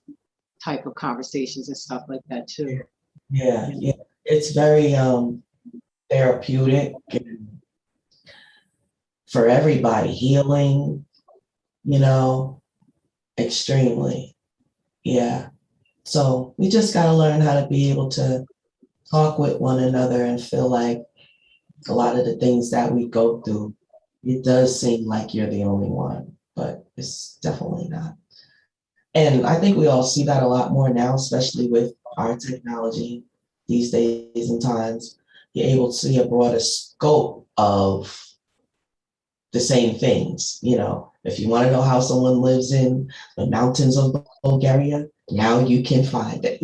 type of conversations and stuff like that too. Yeah. It's very therapeutic for everybody, healing, you know, extremely. Yeah. So we just got to learn how to be able to talk with one another and feel like a lot of the things that we go through, it does seem like you're the only one, but it's definitely not. And I think we all see that a lot more now, especially with our technology these days and times. You're able to see a broader scope of the same things. You know, if you want to know how someone lives in the mountains of Bulgaria, now you can find it.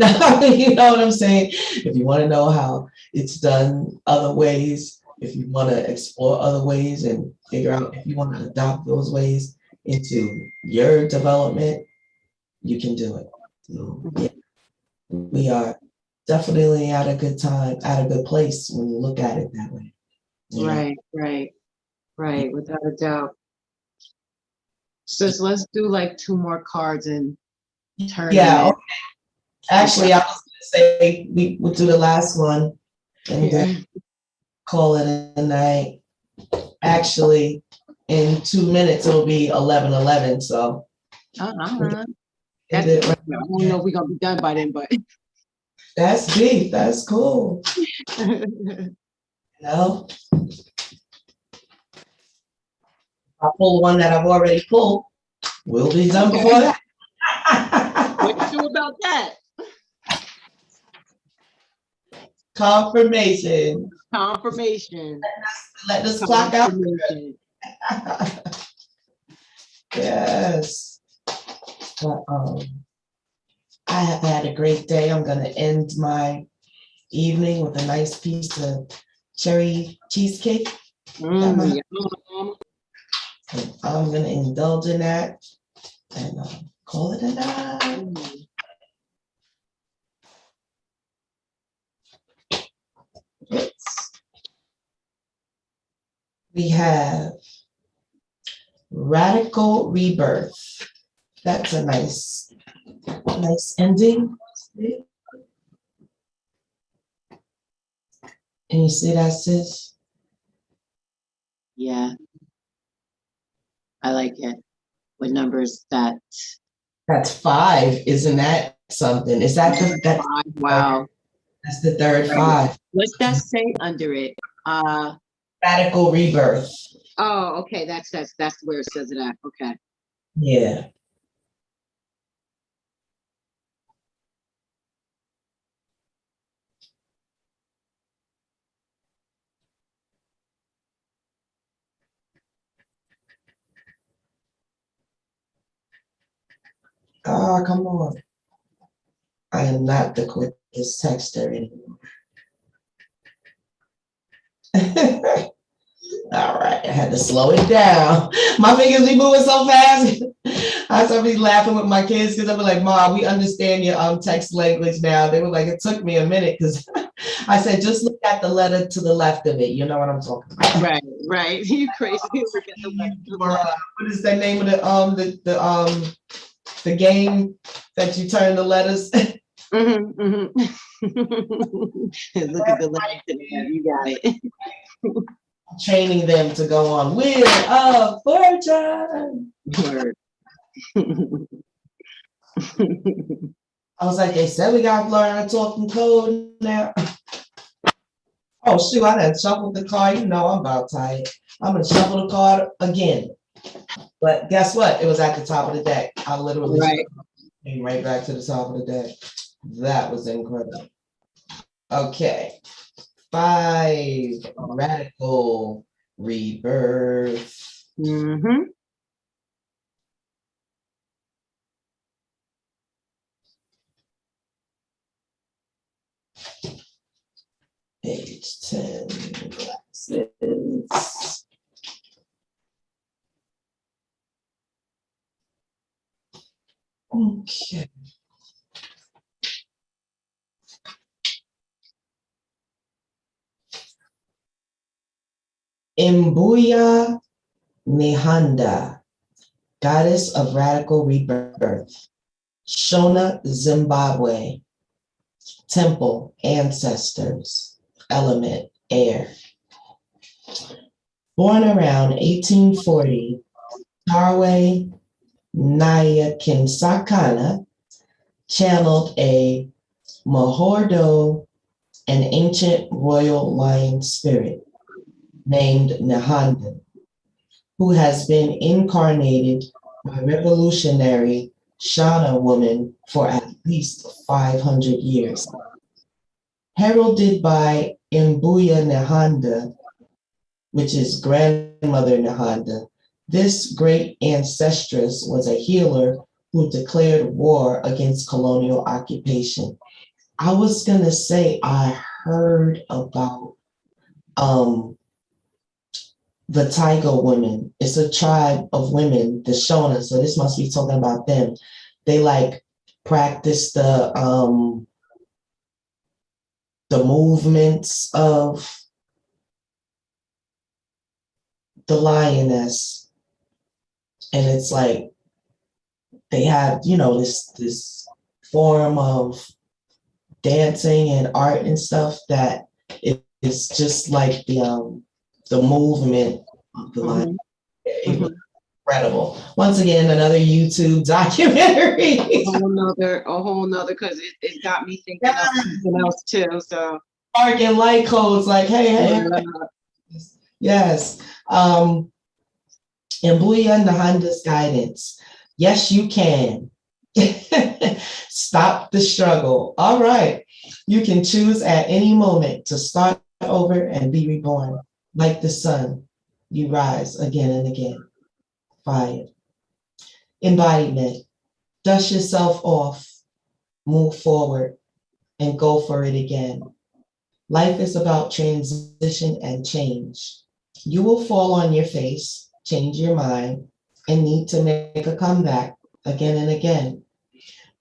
You know what I'm saying? If you want to know how it's done other ways, if you want to explore other ways and figure out if you want to adopt those ways into your development, you can do it. So, yeah, we are definitely at a good time, at a good place when you look at it that way. Right, without a doubt. So let's do like 2 more cards and turn Yeah. them Okay. Actually, I was going to say we'll do the last one and then call it a night. Actually, in 2 minutes it'll be 11:11. So I don't know if we're gonna be done by then, but that's deep. That's cool. You know, I pull one that I've already pulled. We'll be done before that. What you do about that? Confirmation. Let this clock out. Yes. But I have had a great day. I'm gonna end my evening with a nice piece of cherry cheesecake. I'm gonna indulge in that and call it a night. We have Radical rebirth. That's a nice ending. And you see that, sis? Yeah. I like it. What number is that? That's 5. Isn't that something? Is that Wow. That's the third 5. What's that say under it? Radical rebirth. Oh, okay. That's where it says it at. Okay. Yeah. Oh, come on. I am not the quickest texter anymore. All right, I had to slow it down. My fingers be moving so fast. I started be laughing with my kids because I be like, Mom, we understand your text language now. They were like, it took me a minute because I said, just look at the letter to the left of it. You know what I'm talking about. Right. You crazy. Look at the letter to the left. What is the name of the game that you turn the letters? Look at the letter to the left. You got it. Training them to go on Wheel of Fortune. Word. I was like, they said we got to learn how to talk in code now. Oh, shoot, I done shuffled the card. You know I'm about tired. I'm going to shuffle the card again. But guess what? It was at the top of the deck. I literally came right back to the top of the deck. That was incredible. Okay. 5, radical rebirth. Page 10, glasses. Okay. Mbuya Nihanda, goddess of radical rebirth. Shona, Zimbabwe. Temple, ancestors. Element, air. Born around 1840, Tarwe Nyakinsakana channeled a Mahordo, an ancient royal lion spirit named Nahanda, who has been incarnated by revolutionary Shana woman for at least 500 years. Heralded by Mbuya Nahanda, which is grandmother Nahanda, this great ancestress was a healer who declared war against colonial occupation. I was gonna say I heard about the Tiger women. It's a tribe of women, the Shona. So this must be talking about them. They like practice the movements of the lioness, and it's like they have, you know, this form of dancing and art and stuff that is just like the movement of the lion. It was incredible. Once again, another YouTube documentary. A whole nother, because it got me thinking of something else too. So Dark and light codes, like, hey. Yes. Mbuya Nahanda's guidance. Yes, you can. Stop the struggle. All right. You can choose at any moment to start over and be reborn. Like the sun, you rise again and again. Fire. Embodiment. Dust yourself off, move forward, and go for it again. Life is about transition and change. You will fall on your face, change your mind, and need to make a comeback again and again.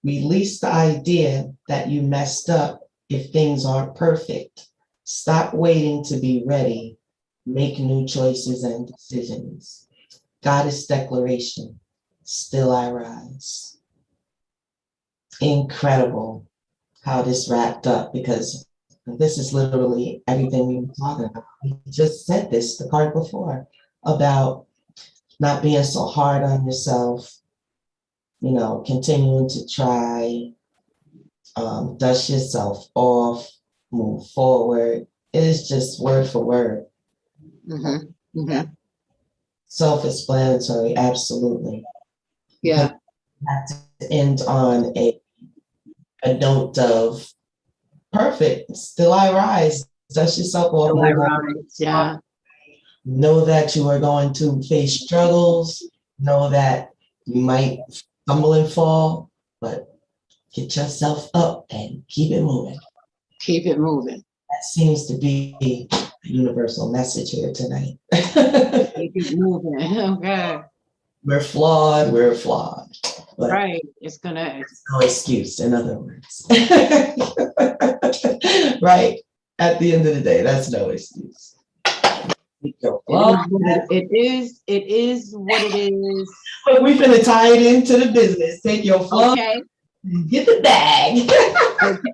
Release the idea that you messed up if things aren't perfect. Stop waiting to be ready. Make new choices and decisions. Goddess declaration, still I rise. Incredible how this wrapped up, because this is literally everything we were talking about. We just said this the card before about not being so hard on yourself, you know, continuing to try, dust yourself off, move forward. It is just word for word. Mm-hmm. Mm-hmm. Self-explanatory, absolutely. Yeah. You have to end on a note of perfect, still I rise, dust yourself off, So move on. ironic. Yeah. Know that you are going to face struggles, know that you might stumble and fall, but get yourself up and keep it moving. Keep it moving. That seems to be the universal message here tonight. Keep it moving. Okay. We're flawed, but Right. It's gonna. no excuse, in other words. Right? At the end of the day, that's no excuse. It is what it is. But we finna tie it into the business. Take your flaw Okay. and get the bag. Okay.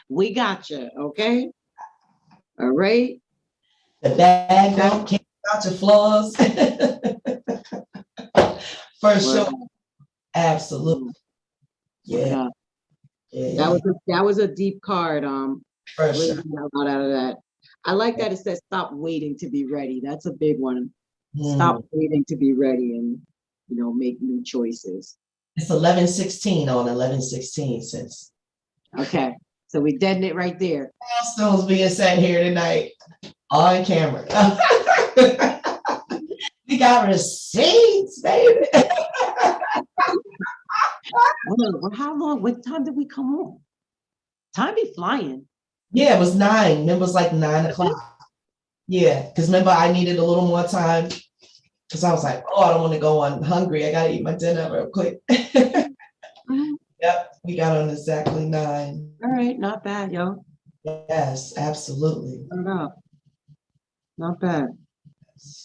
We got you. Okay. All right. The bag don't care about your flaws. For sure. Absolutely. Yeah. Yeah. That was a deep card. For Really sure. got a lot out of that. I like that it says stop waiting to be ready. That's a big one. Stop waiting to be ready and, you know, make new choices. It's 11:16 on 11:16 since. Okay. So we deadened it right there. Milestones being set here tonight on camera. We got receipts, baby. Well, how long? What time did we come on? Time be flying. Yeah, it was 9. It was like 9 o'clock. Yeah, because remember I needed a little more time because I was like, oh, I don't want to go on hungry. I gotta eat my dinner real quick. Yep, we got on exactly 9. All right, not bad, yo. Yes, absolutely. Not bad.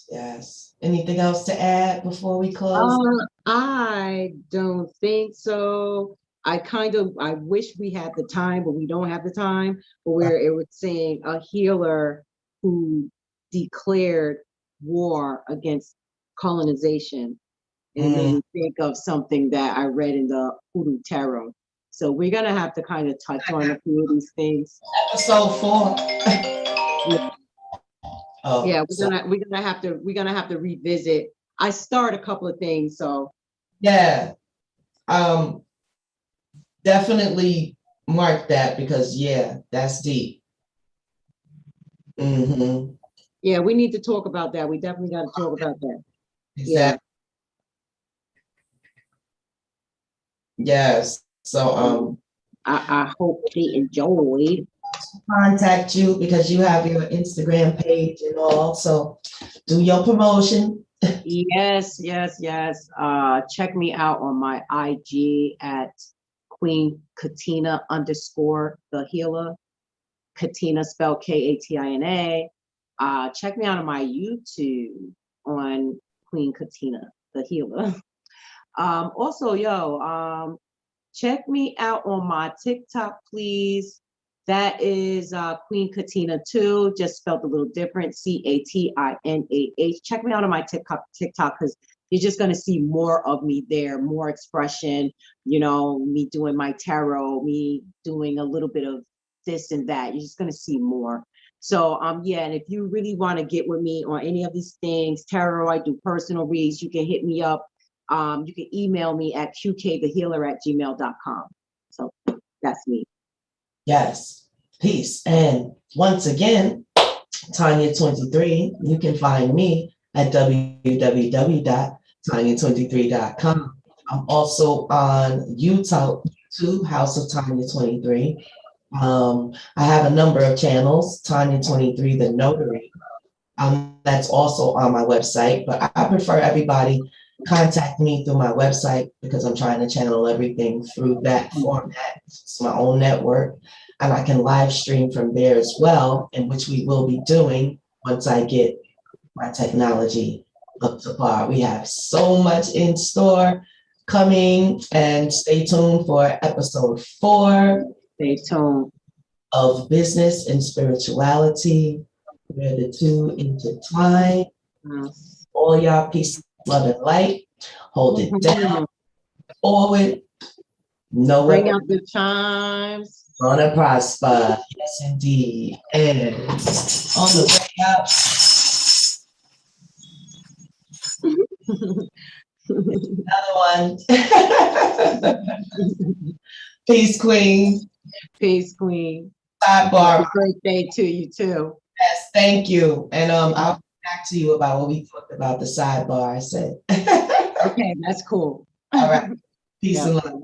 Yes. Anything else to add before we close? I don't think so. I wish we had the time, but we don't have the time. But where it was saying a healer who declared war against colonization. And it made me think of something that I read in the Hoodoo Tarot. So we're gonna have to kind of touch on a few of these things. Episode 4. Oh, yeah, we're gonna have to revisit. I start a couple of things, so yeah. Definitely mark that because yeah, that's deep. Mm-hmm. Yeah, we need to talk about that. We definitely got to talk about that. Exactly. Yes. So I hope they enjoyed. Contact you because you have your Instagram page and all. So do your promotion. Yes. Check me out on my IG at Queen Katina _ the healer. Katina spelled Katina. Check me out on my YouTube on Queen Katina the healer. Also, check me out on my TikTok, please. That is Queen Katina 2, just spelled a little different, Katinah. Check me out on my TikTok because you're just going to see more of me there, more expression, you know, me doing my tarot, me doing a little bit of this and that. You're just going to see more. So, yeah, and if you really want to get with me on any of these things, tarot, I do personal reads, you can hit me up. You can email me at qkthehealer@gmail.com. So that's me. Yes. Peace. And once again, Tonya23, you can find me at www.tonya23.com. I'm also on YouTube, House of Tonya23. I have a number of channels, Tonya23, the Notary. That's also on my website, but I prefer everybody contact me through my website because I'm trying to channel everything through that format. It's my own network, and I can live stream from there as well, in which we will be doing once I get my technology up to par. We have so much in store coming, and stay tuned for episode 4 Stay tuned. of Business and Spirituality, where the two intertwine. Yes. All y'all, peace, love, and light. Hold it down, forward. No Bring one out the chimes. gonna prosper. Yes, indeed. And on the way out, another one. Peace, Queen. Peace, Queen. Sidebar. Happy birthday to you too. Yes, thank you. And I'll get back to you about what we talked about the sidebar. I said. Okay, that's cool. All right. Peace Yeah. and love.